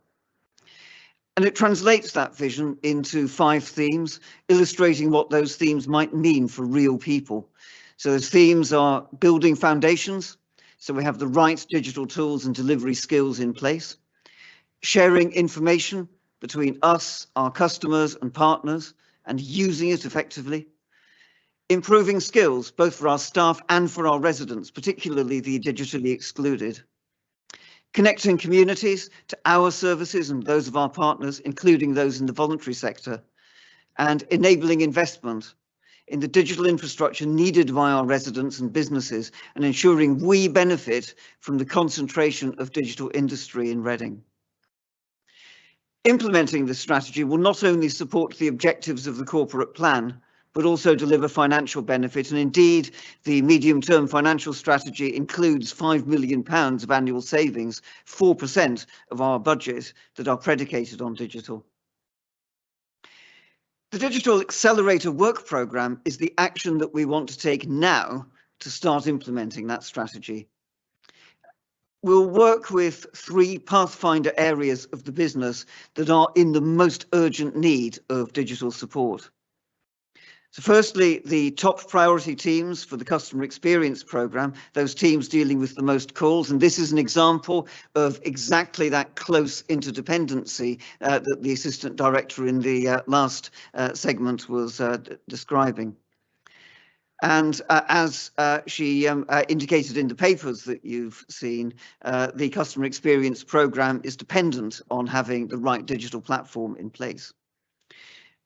And it translates that vision into 5 themes, illustrating what those themes might mean for real people. So those themes are building foundations, so we have the right digital tools and delivery skills in place, sharing information between us, our customers and partners, and using it effectively, improving skills both for our staff and for our residents, particularly the digitally excluded, connecting communities to our services and those of our partners, including those in the voluntary sector, and enabling investment in the digital infrastructure needed by our residents and businesses, and ensuring we benefit from the concentration of digital industry in Reading. Implementing this strategy will not only support the objectives of the corporate plan, but also deliver financial benefit. And indeed, the medium-term financial strategy includes £5 million of annual savings, 4% of our budget, that are predicated on digital. The Digital Accelerator work programme is the action that we want to take now to start implementing that strategy. We'll work with 3 pathfinder areas of the business that are in the most urgent need of digital support. So firstly, the top priority teams for the customer experience programme, those teams dealing with the most calls. And this is an example of exactly that close interdependency that the Assistant Director in the last segment was describing. And as she indicated in the papers that you've seen, the customer experience programme is dependent on having the right digital platform in place.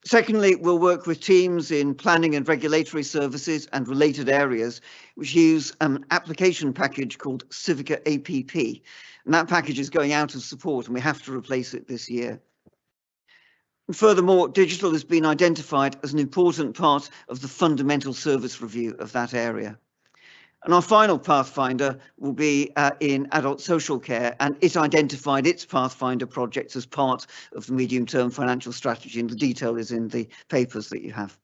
Secondly, we'll work with teams in planning and regulatory services and related areas, which use an application package called Civica APP. And that package is going out of support and we have to replace it this year. And furthermore, digital has been identified as an important part of the fundamental service review of that area. And our final pathfinder will be in adult social care, and it identified its pathfinder projects as part of the medium-term financial strategy, and the detail is in the papers that you have.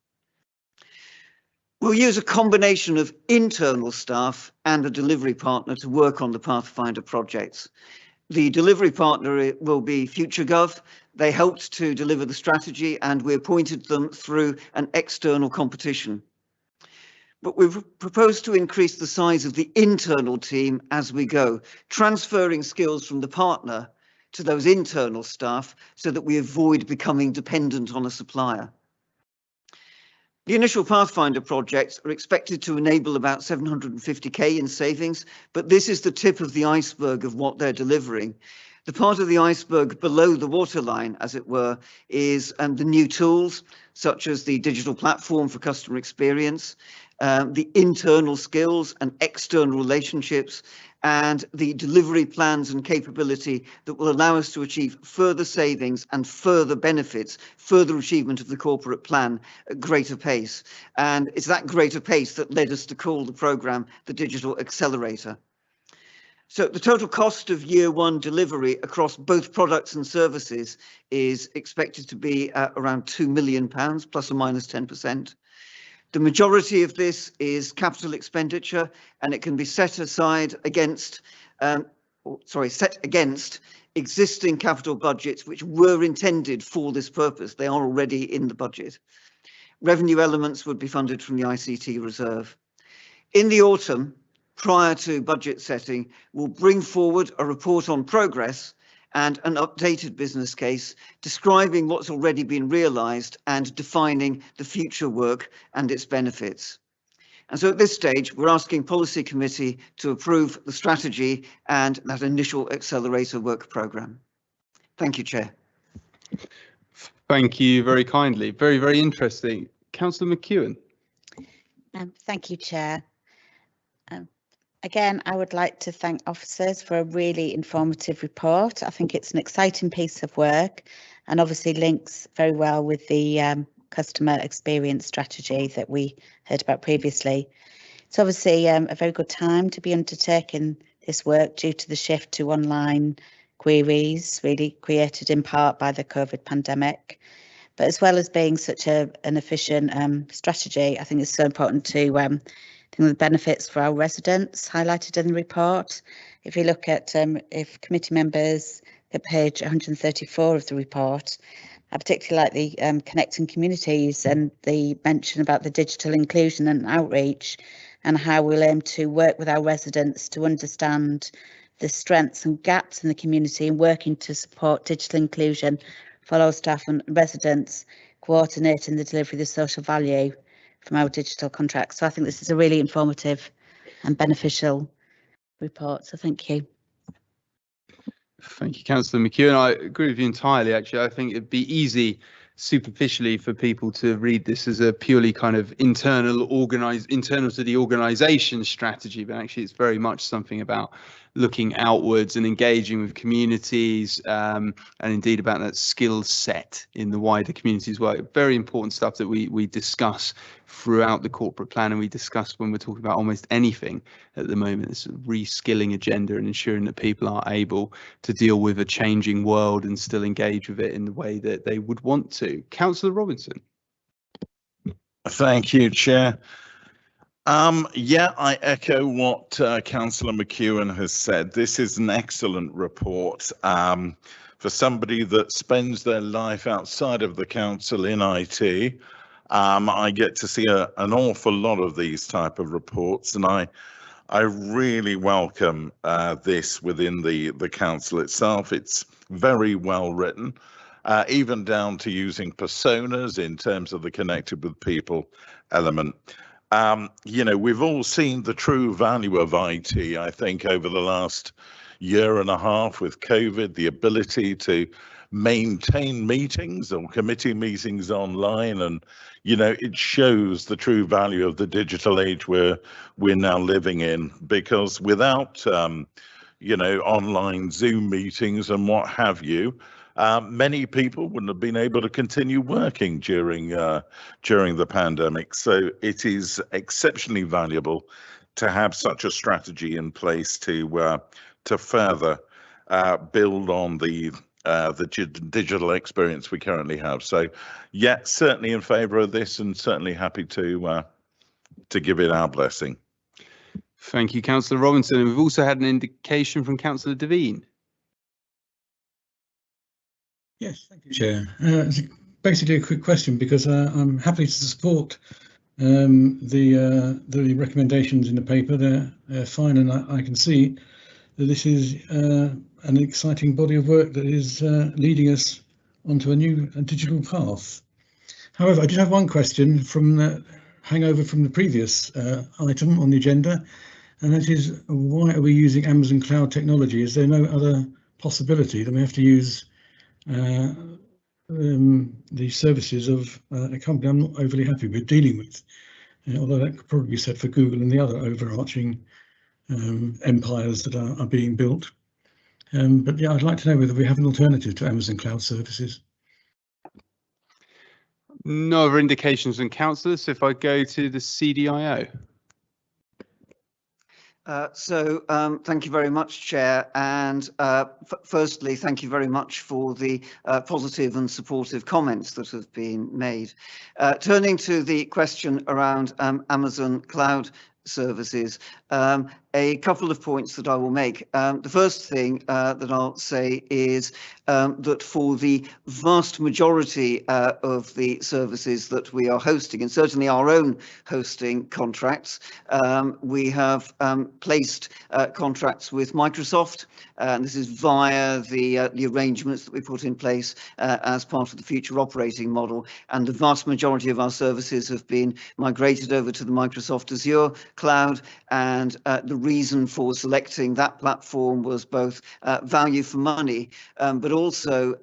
We'll use a combination of internal staff and a delivery partner to work on the pathfinder projects. The delivery partner will be FutureGov. They helped to deliver the strategy and we appointed them through an external competition. But we've proposed to increase the size of the internal team as we go, transferring skills from the partner to those internal staff so that we avoid becoming dependent on a supplier. The initial Pathfinder projects are expected to enable about 750k in savings, but this is the tip of the iceberg of what they're delivering. The part of the iceberg below the waterline, as it were, is the new tools, such as the digital platform for customer experience, the internal skills and external relationships, and the delivery plans and capability that will allow us to achieve further savings and further benefits, further achievement of the corporate plan at greater pace. And it's that greater pace that led us to call the programme the Digital Accelerator. So the total cost of year 1 delivery across both products and services is expected to be around £2 million, plus or minus 10%. The majority of this is capital expenditure, and it can be set against existing capital budgets which were intended for this purpose. They are already in the budget. Revenue elements would be funded from the ICT reserve. In the autumn, prior to budget setting, we'll bring forward a report on progress and an updated business case describing what's already been realised and defining the future work and its benefits. And so at this stage, we're asking Policy Committee to approve the strategy and that initial Accelerator work programme. Thank you, Chair. Thank you very kindly. Very, very interesting. Councillor McEwen. Thank you, Chair. Again, I would like to thank officers for a really informative report. I think it's an exciting piece of work and obviously links very well with the customer experience strategy that we heard about previously. It's obviously a very good time to be undertaking this work due to the shift to online queries, really created in part by the COVID pandemic. But as well as being such an efficient strategy, I think it's so important to the benefits for our residents highlighted in the report. If you look at if committee members at page 134 of the report, I particularly like the connecting communities and the mention about the digital inclusion and outreach and how we'll aim to work with our residents to understand the strengths and gaps in the community and working to support digital inclusion for our staff and residents, coordinating the delivery of the social value from our digital contracts. So I think this is a really informative and beneficial report. So thank you. Thank you, Councillor McEwen. I agree with you entirely, actually. I think it'd be easy superficially for people to read this as a purely kind of internal to the organisation strategy, but actually it's very much something about looking outwards and engaging with communities, and indeed about that skill set in the wider community as well. Very important stuff that we discuss throughout the corporate plan, and we discuss when we're talking about almost anything at the moment. This reskilling agenda and ensuring that people are able to deal with a changing world and still engage with it in the way that they would want to. Councillor Robinson. Thank you, Chair. Yeah, I echo what Councillor McEwen has said. This is an excellent report for somebody that spends their life outside of the council in IT. I get to see an awful lot of these type of reports, and I really welcome this within the council itself. It's very well written, even down to using personas in terms of the connected with people element. You know, we've all seen the true value of IT, I think, over the last year and a half with COVID, the ability to maintain meetings or committee meetings online. And, you know, it shows the true value of the digital age we're now living in, because without, you know, online Zoom meetings and what have you, many people wouldn't have been able to continue working during the pandemic. So it is exceptionally valuable to have such a strategy in place to further build on the digital experience we currently have. So, yeah, certainly in favour of this, and certainly happy to give it our blessing. Thank you, Councillor Robinson. And we've also had an indication from Councillor Devine. Yes, thank you, Chair. It's basically a quick question, because I'm happy to support the recommendations in the paper. They're fine, and I can see that this is an exciting body of work that is leading us onto a new digital path. However, I did have one question from the hangover from the previous item on the agenda, and that is, why are we using Amazon Cloud technology? Is there no other possibility than we have to use the services of a company I'm not overly happy with dealing with, although that could probably be said for Google and the other overarching empires that are being built. But yeah, I'd like to know whether we have an alternative to Amazon Cloud services. No other indications from councillors. So if I go to the CDIO. Thank you very much, Chair, and firstly, thank you very much for the positive and supportive comments that have been made. Turning to the question around Amazon Cloud services, a couple of points that I will make. The first thing that I'll say is that for the vast majority of the services that we are hosting, and certainly our own hosting contracts, we have placed contracts with Microsoft, and this is via the arrangements that we put in place as part of the future operating model. And the vast majority of our services have been migrated over to the Microsoft Azure cloud, and the reason for selecting that platform was both value for money, but also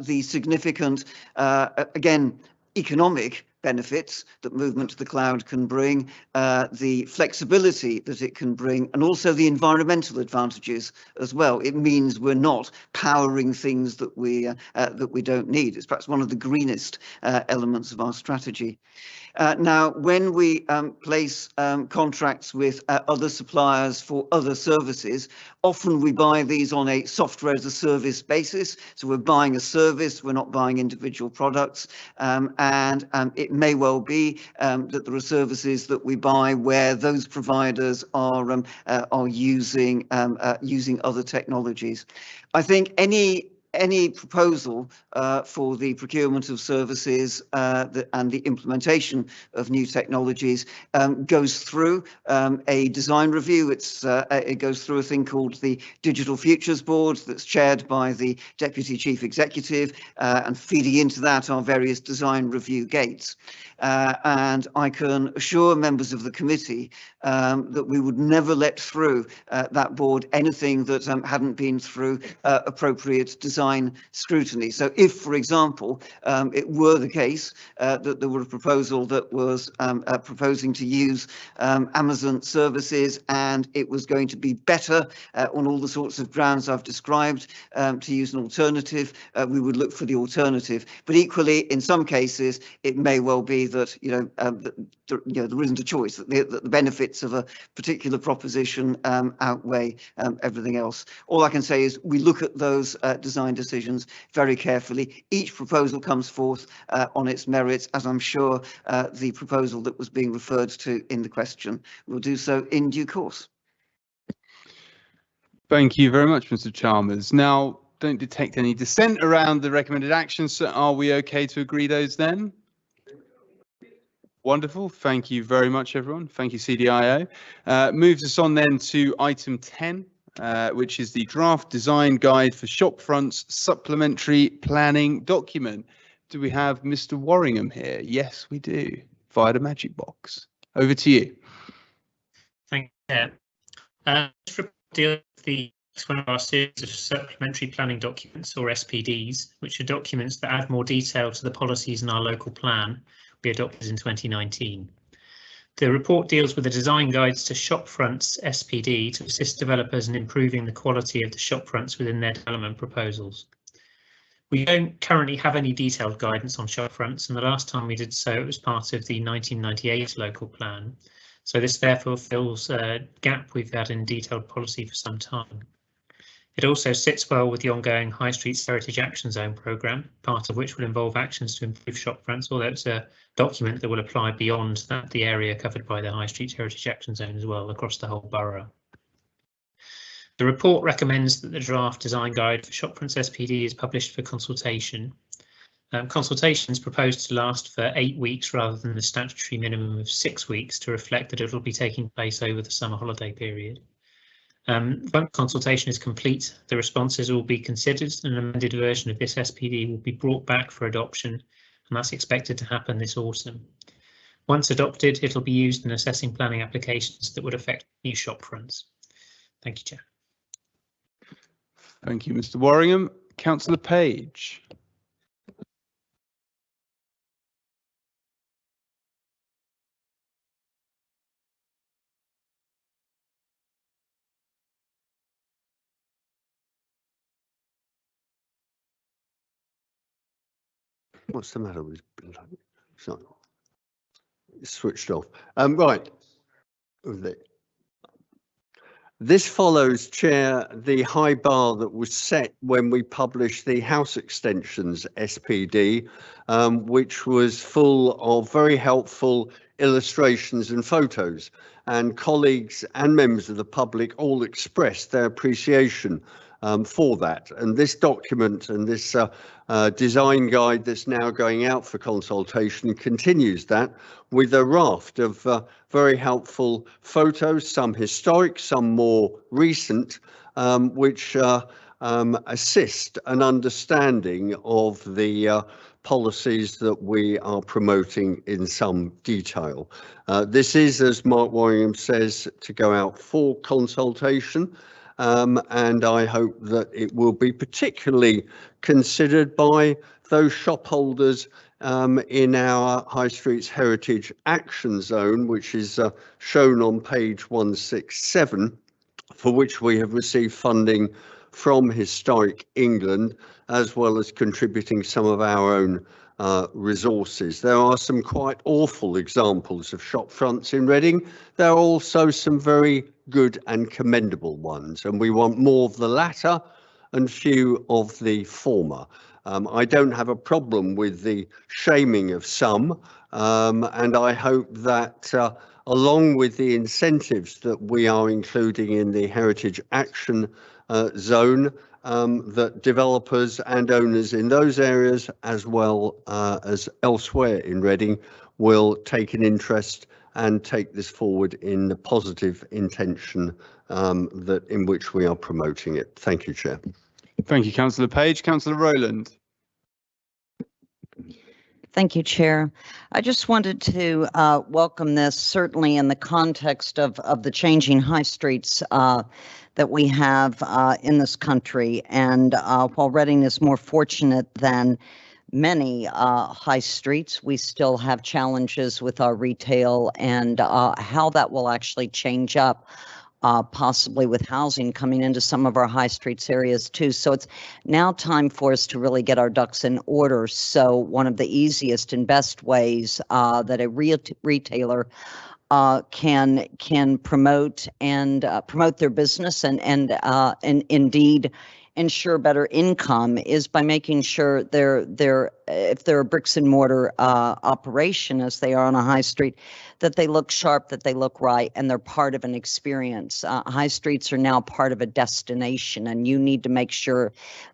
the significant, again, economic benefits that movement to the cloud can bring, the flexibility that it can bring, and also the environmental advantages as well. It means we're not powering things that we don't need. It's perhaps one of the greenest elements of our strategy. Now, when we place contracts with other suppliers for other services, often we buy these on a software as a service basis. So we're buying a service, we're not buying individual products. And it may well be that there are services that we buy where those providers are using other technologies. I think any any proposal for the procurement of services and the implementation of new technologies goes through a design review. It goes through a thing called the Digital Futures Board that's chaired by the Deputy Chief Executive, and feeding into that are various design review gates. And I can assure members of the committee that we would never let through that board anything that hadn't been through appropriate design scrutiny. So if, for example, it were the case that there were a proposal that was proposing to use Amazon services and it was going to be better on all the sorts of grounds I've described to use an alternative, we would look for the alternative. But equally, in some cases, it may well be that there isn't a choice, that the benefits of a particular proposition outweigh everything else. All I can say is we look at those design decisions very carefully. Each proposal comes forth on its merits, as I'm sure the proposal that was being referred to in the question will do so in due course. Thank you very much, Mr. Chalmers. Now, don't detect any dissent around the recommended actions, so are we okay to agree those then? Wonderful. Thank you very much, everyone. Thank you, CDIO. Moves us on then to item 10, which is the draft design guide for shop fronts supplementary planning document. Do we have Mr. Warringham here? Yes, we do, via the magic box. Over to you. Thank you. This report deals with one of our series of supplementary planning documents, or SPDs, which are documents that add more detail to the policies in our local plan we adopted in 2019. The report deals with the design guides to shop fronts SPD to assist developers in improving the quality of the shop fronts within their development proposals. We don't currently have any detailed guidance on shop fronts, and the last time we did so, it was part of the 1998 local plan. So this therefore fills a gap we've had in detailed policy for some time. It also sits well with the ongoing High Streets Heritage Action Zone programme, part of which will involve actions to improve shop fronts, although it's a document that will apply beyond the area covered by the High Streets Heritage Action Zone as well, across the whole borough. The report recommends that the draft design guide for shop fronts SPD is published for consultation. Consultation is proposed to last for 8 weeks rather than the statutory minimum of 6 weeks, to reflect that it will be taking place over the summer holiday period. Once consultation is complete, the responses will be considered and an amended version of this SPD will be brought back for adoption, and that's expected to happen this autumn. Once adopted, it'll be used in assessing planning applications that would affect new shop fronts. Thank you, Chair. Thank you, Mr. Warringham. Councillor Page. What's the matter with it's switched off? Right. This follows, Chair, the high bar that was set when we published the House Extensions SPD, which was full of very helpful illustrations and photos, and colleagues and members of the public all expressed their appreciation for that. And this document and this design guide that's now going out for consultation continues that, with a raft of very helpful photos, some historic, some more recent, which assist an understanding of the policies that we are promoting in some detail. This is, as Mark Warringham says, to go out for consultation. And I hope that it will be particularly considered by those shop holders in our High Streets Heritage Action Zone, which is shown on page 167, for which we have received funding from Historic England, as well as contributing some of our own resources. There are some quite awful examples of shop fronts in Reading. There are also some very good and commendable ones, and we want more of the latter and few of the former. I don't have a problem with the shaming of some, and I hope that along with the incentives that we are including in the Heritage Action Zone, that developers and owners in those areas, as well as elsewhere in Reading, will take an interest and take this forward in the positive intention that in which we are promoting it. Thank you, Chair. Thank you, Councillor Page. Councillor Rowland. Thank you, Chair. I just wanted to welcome this, certainly in the context of the changing high streets that we have in this country. And while Reading is more fortunate than many high streets, we still have challenges with our retail and how that will actually change up. Possibly with housing coming into some of our high streets areas too. So it's now time for us to really get our ducks in order. So one of the easiest and best ways that a retailer can promote their business and indeed ensure better income is by making sure if they're a bricks and mortar operation, as they are on a high street, that they look sharp, that they look right, and they're part of an experience. High streets are now part of a destination, and you need to make sure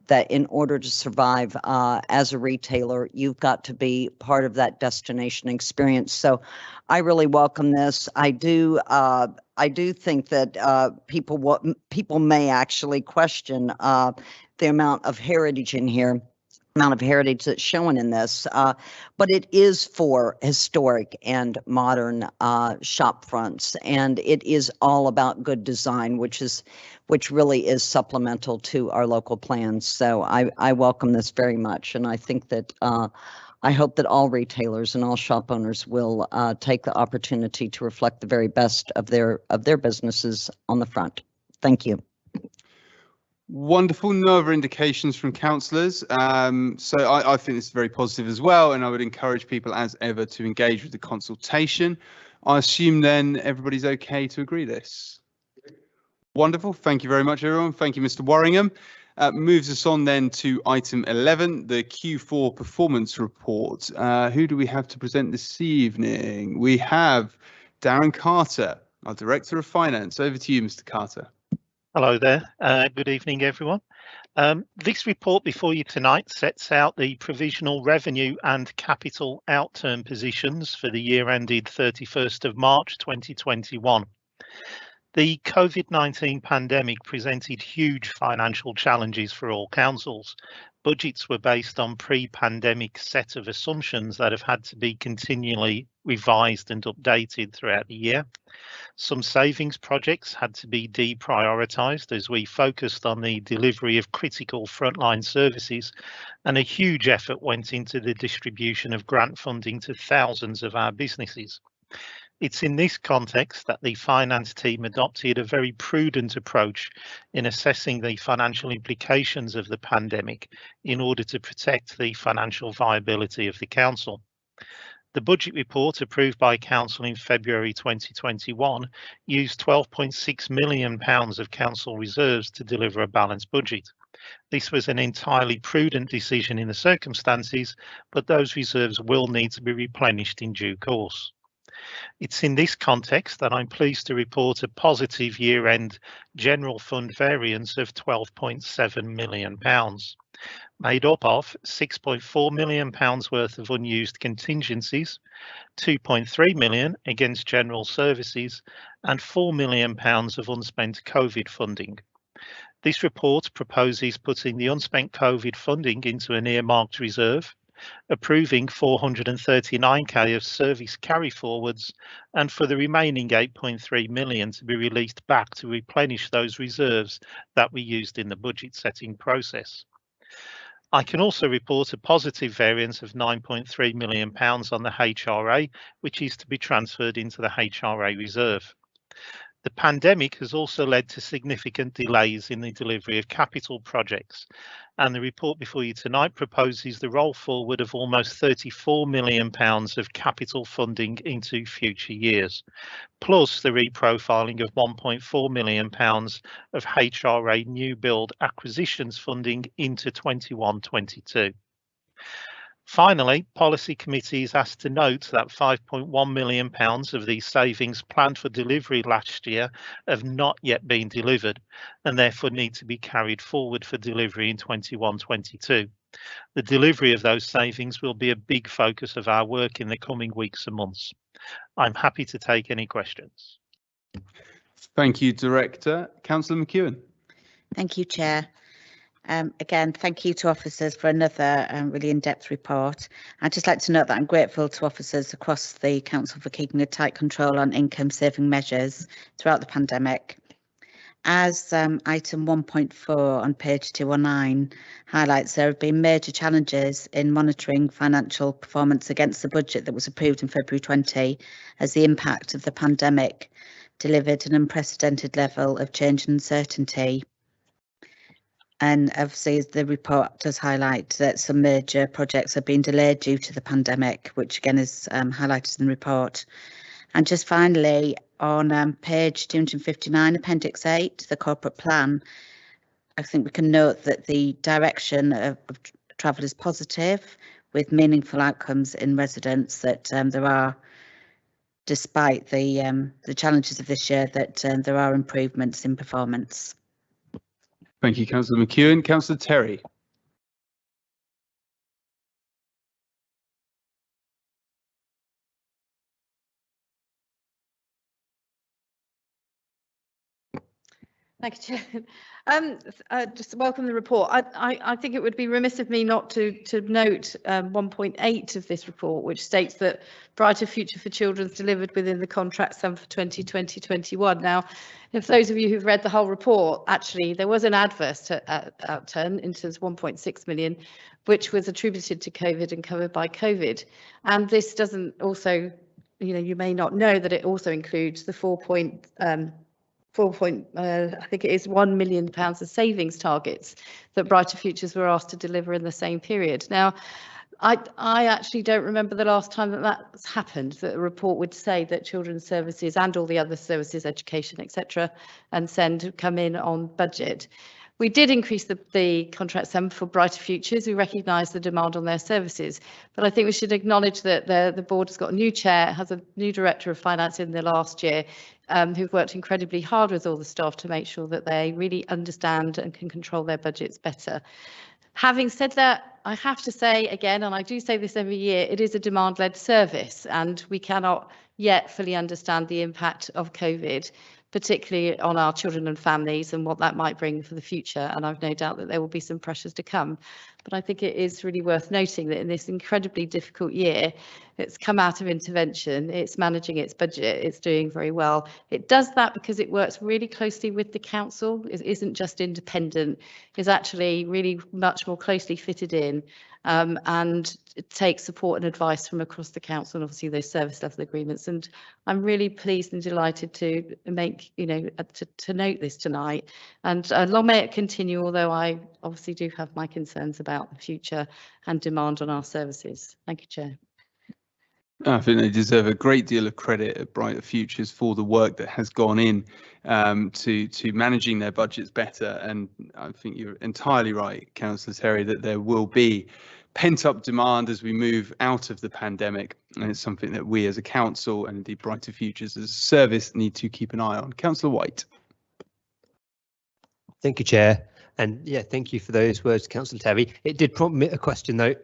that in order to survive as a retailer, you've got to be part of that destination experience. So I really welcome this. I do think that people may actually question the amount of heritage in here, amount of heritage that's shown in this, but it is for historic and modern shop fronts, and it is all about good design, which really is supplemental to our local plans. So I welcome this very much, and I think that I hope that all retailers and all shop owners will take the opportunity to reflect the very best of their businesses on the front. Thank you. Wonderful. No other indications from councillors. So I think this is very positive as well, and I would encourage people as ever to engage with the consultation. I assume then everybody's okay to agree this. Wonderful. Thank you very much, everyone. Thank you, Mr. Worringham. Moves us on then to item 11, the Q4 performance report. Who do we have to present this evening? We have Darren Carter, our Director of Finance. Over to you, Mr. Carter. Hello there. Good evening, everyone. This report before you tonight sets out the provisional revenue and capital outturn positions for the year ended 31st of March 2021. The COVID-19 pandemic presented huge financial challenges for all councils. Budgets were based on pre-pandemic set of assumptions that have had to be continually revised and updated throughout the year. Some savings projects had to be deprioritised as we focused on the delivery of critical frontline services, and a huge effort went into the distribution of grant funding to thousands of our businesses. It's in this context that the finance team adopted a very prudent approach in assessing the financial implications of the pandemic in order to protect the financial viability of the council. The budget report approved by council in February 2021 used £12.6 million of council reserves to deliver a balanced budget. This was an entirely prudent decision in the circumstances, but those reserves will need to be replenished in due course. It's in this context that I'm pleased to report a positive year-end general fund variance of £12.7 million, made up of £6.4 million worth of unused contingencies, £2.3 million against general services, and £4 million of unspent COVID funding. This report proposes putting the unspent COVID funding into an earmarked reserve, approving 439k of service carry forwards, and for the remaining 8.3 million to be released back to replenish those reserves that we used in the budget setting process. I can also report a positive variance of £9.3 million on the HRA, which is to be transferred into the HRA reserve. The pandemic has also led to significant delays in the delivery of capital projects, and the report before you tonight proposes the roll forward of almost £34 million of capital funding into future years, plus the reprofiling of £1.4 million of HRA new build acquisitions funding into 21-22. Finally, Policy Committee is asked to note that £5.1 million of these savings planned for delivery last year have not yet been delivered and therefore need to be carried forward for delivery in 21-22. The delivery of those savings will be a big focus of our work in the coming weeks and months. I'm happy to take any questions. Thank you, Director. Councillor McEwen. Thank you, Chair. Again, thank you to officers for another really in-depth report. I'd just like to note that I'm grateful to officers across the Council for keeping a tight control on income-saving measures throughout the pandemic. As item 1.4 on page 209 highlights, there have been major challenges in monitoring financial performance against the budget that was approved in February 20, as the impact of the pandemic delivered an unprecedented level of change and uncertainty. And obviously, the report does highlight that some major projects have been delayed due to the pandemic, which again is highlighted in the report. And just finally, on page 259, Appendix 8, the corporate plan, I think we can note that the direction of travel is positive, with meaningful outcomes in residents, that there are, despite the challenges of this year, that there are improvements in performance. Thank you, Councillor McEwen. Councillor Terry. Thank you, Chair. Just welcome the report. I think it would be remiss of me not to note 1.8 of this report, which states that Brighter Future for Children is delivered within the contract sum for 2020-21. Now, if those of you who've read the whole report, actually there was an adverse outturn into 1.6 million, which was attributed to COVID and covered by COVID. And this doesn't also, you may not know that it also includes the I think it is £1 million of savings targets that Brighter Futures were asked to deliver in the same period. Now, I actually don't remember the last time that's happened, that a report would say that children's services and all the other services, education, etc., and SEND come in on budget. We did increase the contract sum for Brighter Futures. We recognise the demand on their services, but I think we should acknowledge that the board has got a new chair, has a new director of finance in the last year, who've worked incredibly hard with all the staff to make sure that they really understand and can control their budgets better. Having said that, I have to say again, and I do say this every year, it is a demand-led service, and we cannot yet fully understand the impact of COVID, particularly on our children and families and what that might bring for the future. And I've no doubt that there will be some pressures to come. But I think it is really worth noting that in this incredibly difficult year, it's come out of intervention, it's managing its budget, it's doing very well. It does that because it works really closely with the council. It isn't just independent, it's actually really much more closely fitted in, and it takes support and advice from across the council and obviously those service level agreements. And I'm really pleased and delighted to make, to note this tonight. And long may it continue, although I obviously do have my concerns about the future and demand on our services. Thank you, Chair. I think they deserve a great deal of credit at Brighter Futures for the work that has gone in to managing their budgets better. And I think you're entirely right, Councillor Terry, that there will be pent-up demand as we move out of the pandemic, and it's something that we as a council and indeed Brighter Futures as a service need to keep an eye on. Councillor White. Thank you, Chair. And yeah, thank you for those words, Councillor Terry. It did prompt me a question though,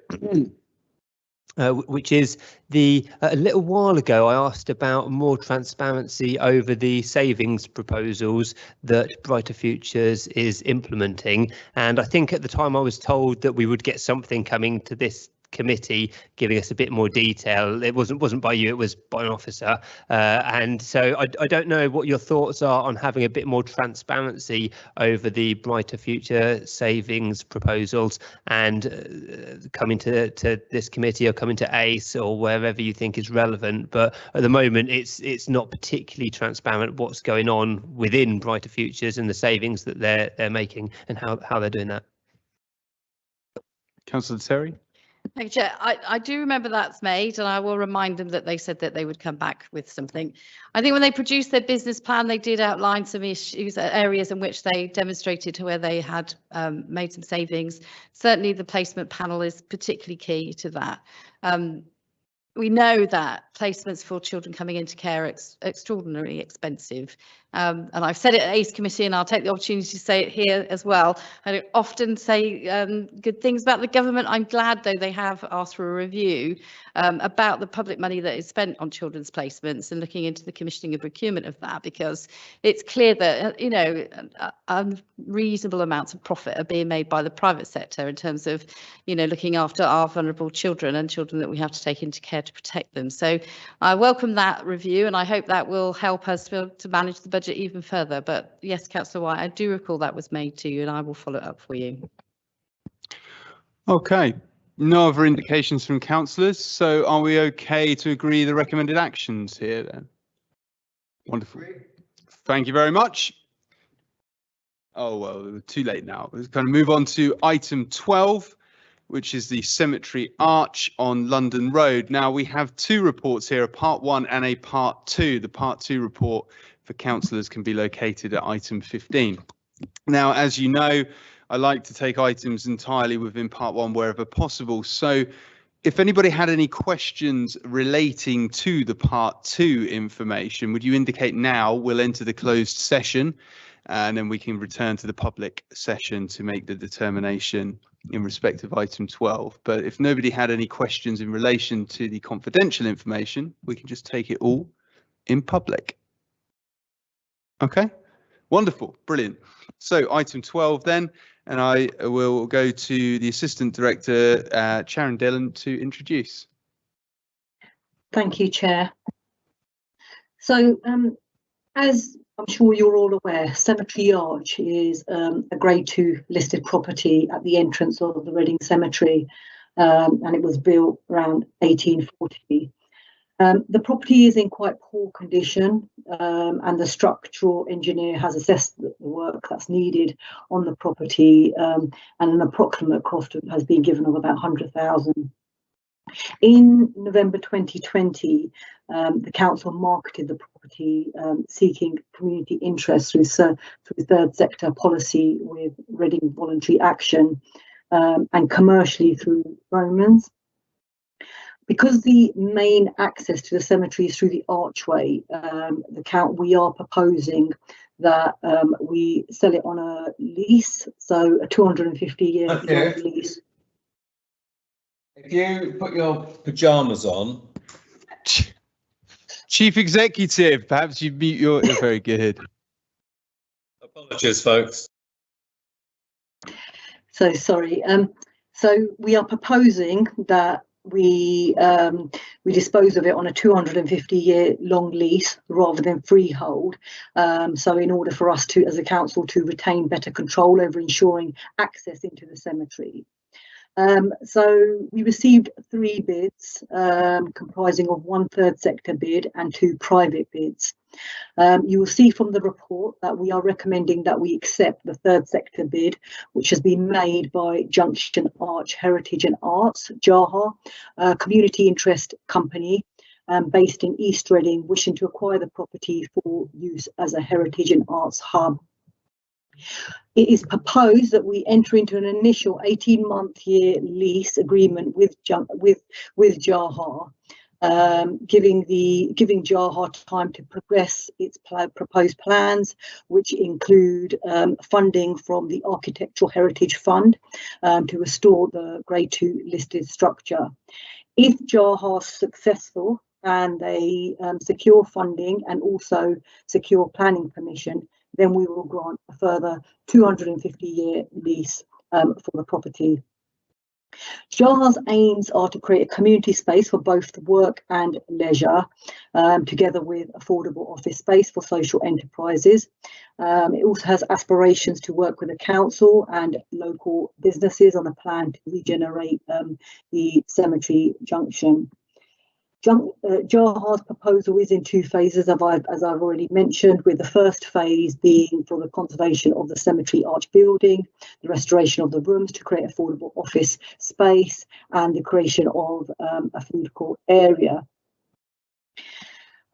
which is a little while ago I asked about more transparency over the savings proposals that Brighter Futures is implementing, and I think at the time I was told that we would get something coming to this committee, giving us a bit more detail. It wasn't by you, it was by an officer. And so I don't know what your thoughts are on having a bit more transparency over the Brighter Future savings proposals and coming to this committee or coming to ACE or wherever you think is relevant. But at the moment, it's not particularly transparent what's going on within Brighter Futures and the savings that they're making and how they're doing that. Councillor Terry. Thank you, Chair. I do remember that's made, and I will remind them that they said that they would come back with something. I think when they produced their business plan, they did outline some issues, areas in which they demonstrated where they had made some savings. Certainly the placement panel is particularly key to that. We know that placements for children coming into care are extraordinarily expensive. And I've said it at ACE committee, and I'll take the opportunity to say it here as well. I don't often say good things about the government. I'm glad, though, they have asked for a review about the public money that is spent on children's placements and looking into the commissioning and procurement of that, because it's clear that, you know, unreasonable amounts of profit are being made by the private sector in terms of, you know, looking after our vulnerable children and children that we have to take into care to protect them. So I welcome that review, and I hope that will help us to manage the budget even further. But yes, Councillor White, I do recall that was made to you, and I will follow it up for you. Okay, no other indications from councillors, so are we okay to agree the recommended actions here then? Wonderful. Thank you very much. Oh, well, too late now. We're going to move on to item 12, which is the cemetery arch on London Road. Now, we have two reports here, a part 1 and a part 2. The part 2 report for councillors can be located at item 15. Now, as you know, I like to take items entirely within part 1 wherever possible. So if anybody had any questions relating to the part 2 information, would you indicate now? We'll enter the closed session and then we can return to the public session to make the determination in respect of item 12. But if nobody had any questions in relation to the confidential information, we can just take it all in public. Okay, wonderful, brilliant. So item 12 then, and I will go to the Assistant Director, Sharon Dillon, to introduce. Thank you, Chair. So as I'm sure you're all aware, Cemetery Arch is a Grade 2 listed property at the entrance of the Reading Cemetery, and it was built around 1840. The property is in quite poor condition, and the structural engineer has assessed the work that's needed on the property, and an approximate cost has been given of about 100,000. In November 2020, the council marketed the property, seeking community interest through third sector policy with Reading Voluntary Action, and commercially through Romans. Because the main access to the cemetery is through the archway, we are proposing that we sell it on a lease, so a 250-year lease. If you put your pajamas on. Chief Executive, perhaps you mute your. You're very good. Apologies, folks. So sorry. So we are proposing that we dispose of it on a 250-year long lease rather than freehold. So in order for us to, as a council, to retain better control over ensuring access into the cemetery. So we received 3 bids, comprising of 1 third sector bid and 2 private bids. You will see from the report that we are recommending that we accept the third sector bid, which has been made by Junction Arch Heritage and Arts, JAHA, a community interest company based in East Reading, wishing to acquire the property for use as a heritage and arts hub. It is proposed that we enter into an initial 18-month-year lease agreement with JAHA, giving JAHA time to progress its proposed plans, which include funding from the Architectural Heritage Fund to restore the Grade 2 listed structure. If JAHA is successful and they secure funding and also secure planning permission, then we will grant a further 250-year lease for the property. JAHA's aims are to create a community space for both work and leisure, together with affordable office space for social enterprises. It also has aspirations to work with the council and local businesses on a plan to regenerate the Cemetery Junction. JAHA's proposal is in two phases, as I've already mentioned, with the first phase being for the conservation of the cemetery arch building, the restoration of the rooms to create affordable office space, and the creation of a food court area.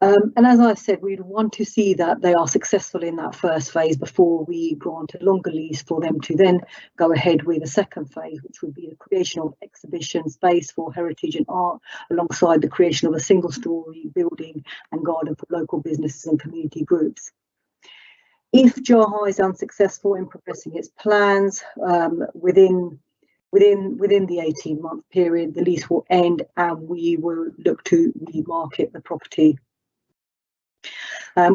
And as I said, we'd want to see that they are successful in that first phase before we grant a longer lease for them to then go ahead with a second phase, which would be the creation of exhibition space for heritage and art, alongside the creation of a single-storey building and garden for local businesses and community groups. If JAHA is unsuccessful in progressing its plans within the 18-month period, the lease will end and we will look to remarket the property.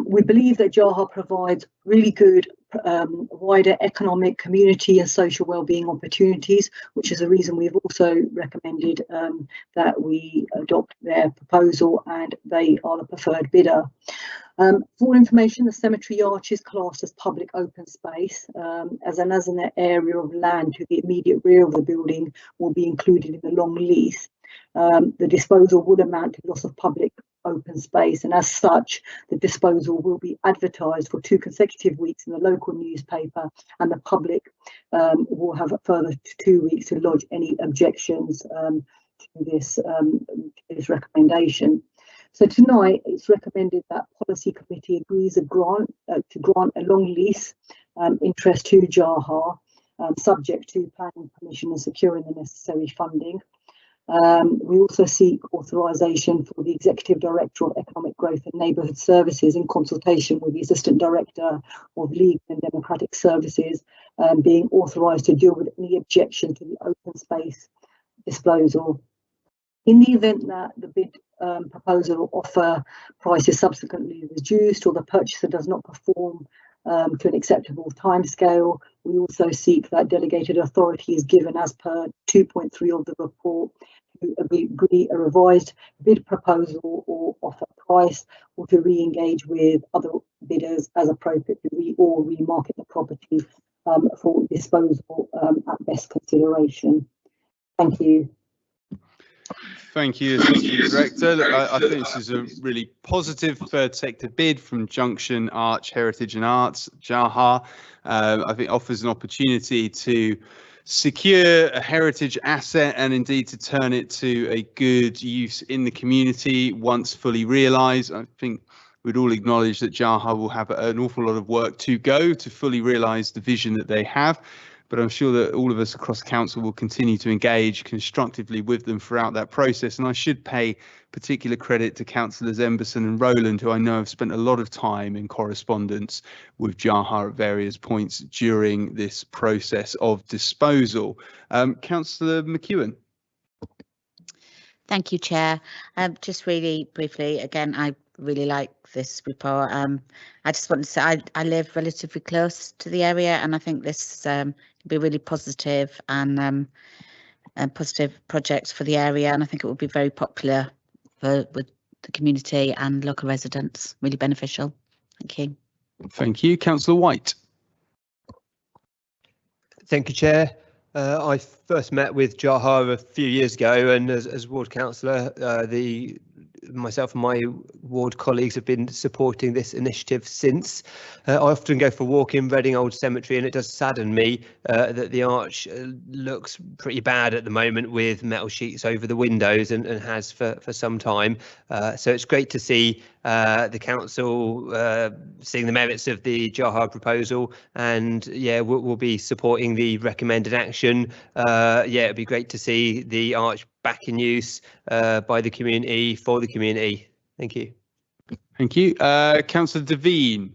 We believe that JAHA provides really good wider economic, community and social wellbeing opportunities, which is a reason we've also recommended that we adopt their proposal, and they are the preferred bidder. For information, the cemetery arch is classed as public open space, as an area of land to the immediate rear of the building will be included in the long lease. The disposal would amount to loss of public open space, and as such the disposal will be advertised for 2 consecutive weeks in the local newspaper, and the public will have a further 2 weeks to lodge any objections to this recommendation. So tonight it's recommended that Policy Committee agrees to grant a long lease interest to JAHA, subject to planning permission and securing the necessary funding. We also seek authorisation for the Executive Director of Economic Growth and Neighbourhood Services, in consultation with the Assistant Director of Legal and Democratic Services, being authorised to deal with any objection to the open space disposal. In the event that the bid proposal or offer price is subsequently reduced, or the purchaser does not perform to an acceptable timescale, we also seek that delegated authority is given, as per 2.3 of the report, to agree a revised bid proposal or offer price, or to re-engage with other bidders as appropriate to remarket the property for disposal at best consideration. Thank you. Thank you, Assistant Director. Look, I think this is a really positive third sector bid from Junction Arch Heritage and Arts, JAHA. I think offers an opportunity to secure a heritage asset and indeed to turn it to a good use in the community once fully realised. I think we'd all acknowledge that JAHA will have an awful lot of work to go to fully realise the vision that they have. But I'm sure that all of us across council will continue to engage constructively with them throughout that process. And I should pay particular credit to Councillors Emberson and Rowland, who I know have spent a lot of time in correspondence with JAHA at various points during this process of disposal. Councillor McEwen. Thank you, Chair. Just really briefly, again, I really like this report. I just want to say I live relatively close to the area, and I think this will be really positive and positive projects for the area, and I think it will be very popular with the community and local residents. Really beneficial. Thank you. Thank you, Councillor White. Thank you, Chair. I first met with JAHA a few years ago, and as ward councillor, myself and my ward colleagues have been supporting this initiative since. I often go for a walk in Reading Old Cemetery, and it does sadden me that the arch looks pretty bad at the moment, with metal sheets over the windows, and has for some time. So it's great to see the council seeing the merits of the JAHA proposal, and yeah, we'll be supporting the recommended action. Yeah, it'd be great to see the arch back in use by the community, for the community. Thank you. Thank you. Councillor Devine.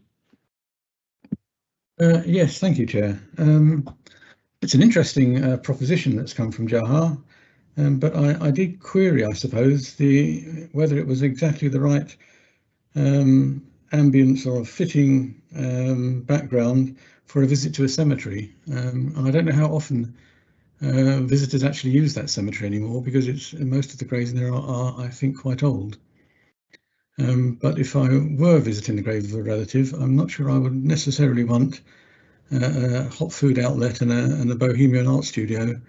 Yes, thank you, Chair. It's an interesting proposition that's come from JAHA, but I did query, I suppose, whether it was exactly the right ambience or fitting background for a visit to a cemetery. I don't know how often visitors actually use that cemetery anymore, because it's most of the graves in there are I think, quite old. But if I were visiting the grave of a relative, I'm not sure I would necessarily want a hot food outlet and a bohemian art studio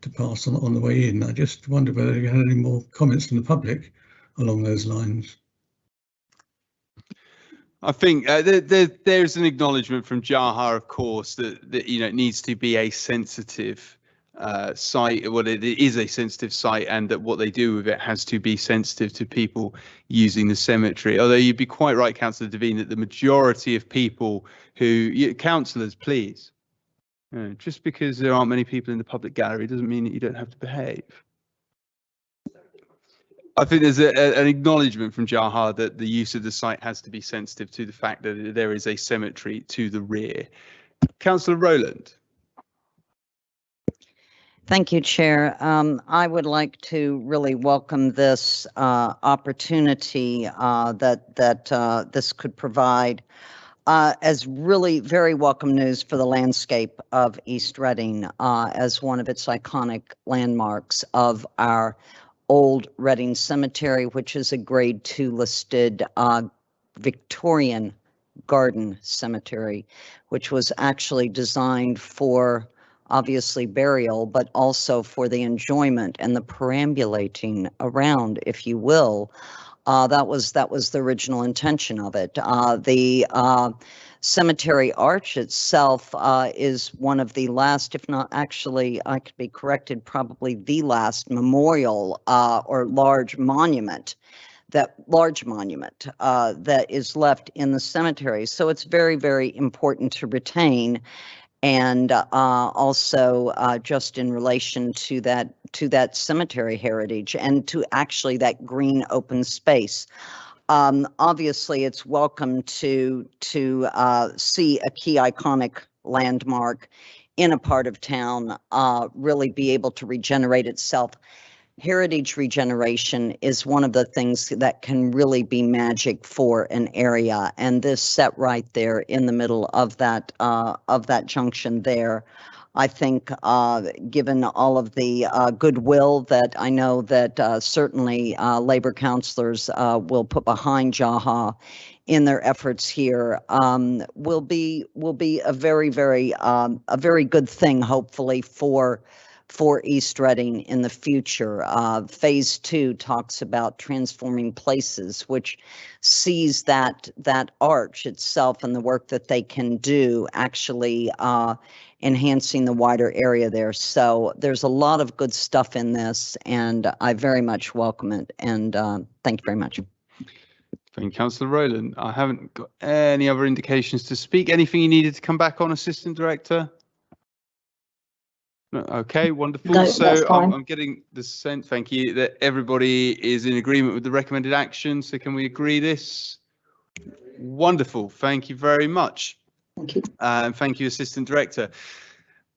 to pass on the way in. I just wonder whether you had any more comments from the public along those lines. I think there's an acknowledgement from Jaha, of course, that it needs to be a sensitive site. Well, it is a sensitive site, and that what they do with it has to be sensitive to people using the cemetery. Although you'd be quite right, Councillor Devine, that the majority of people councillors, please, just because there aren't many people in the public gallery doesn't mean that you don't have to behave. I think there's an acknowledgement from Jaha that the use of the site has to be sensitive to the fact that there is a cemetery to the rear. Councillor Rowland. Thank you, Chair. I would like to really welcome this opportunity that this could provide as really very welcome news for the landscape of East Reading as one of its iconic landmarks of our old Reading Cemetery, which is a Grade 2 listed Victorian garden cemetery, which was actually designed for obviously burial, but also for the enjoyment and the perambulating around, if you will. That was the original intention of it. The cemetery arch itself is one of the last, if not actually, I could be corrected, probably the last memorial or large monument that is left in the cemetery. So it's very, very important to retain. And also just in relation to that cemetery heritage and to actually that green open space. Obviously, it's welcome to see a key iconic landmark in a part of town really be able to regenerate itself. Heritage regeneration is one of the things that can really be magic for an area, and this set right there in the middle of that junction there, I think, given all of the goodwill that I know that certainly Labour councillors will put behind Jaha in their efforts here, will be a very good thing, hopefully, for East Reading in the future. Phase 2 talks about transforming places, which sees that arch itself and the work that they can do actually enhancing the wider area there. So there's a lot of good stuff in this, and I very much welcome it. And thank you very much. Thank you, Councillor Rowland. I haven't got any other indications to speak. Anything you needed to come back on, Assistant Director? No, okay, wonderful. No, so I'm getting the sense, thank you, that everybody is in agreement with the recommended action. So can we agree this? Wonderful. Thank you very much. Thank you. And thank you, Assistant Director.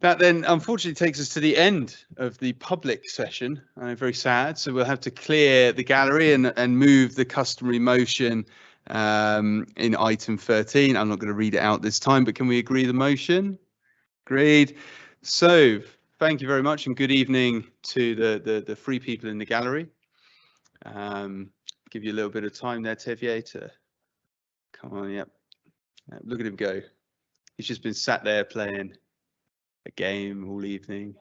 That then unfortunately takes us to the end of the public session. I'm very sad. So we'll have to clear the gallery and move the customary motion in item 13. I'm not going to read it out this time, but can we agree the motion? Agreed. So thank you very much and good evening to the three people in the gallery. Give you a little bit of time there, Tevier, to come on. Yep. Look at him go. He's just been sat there playing a game all evening.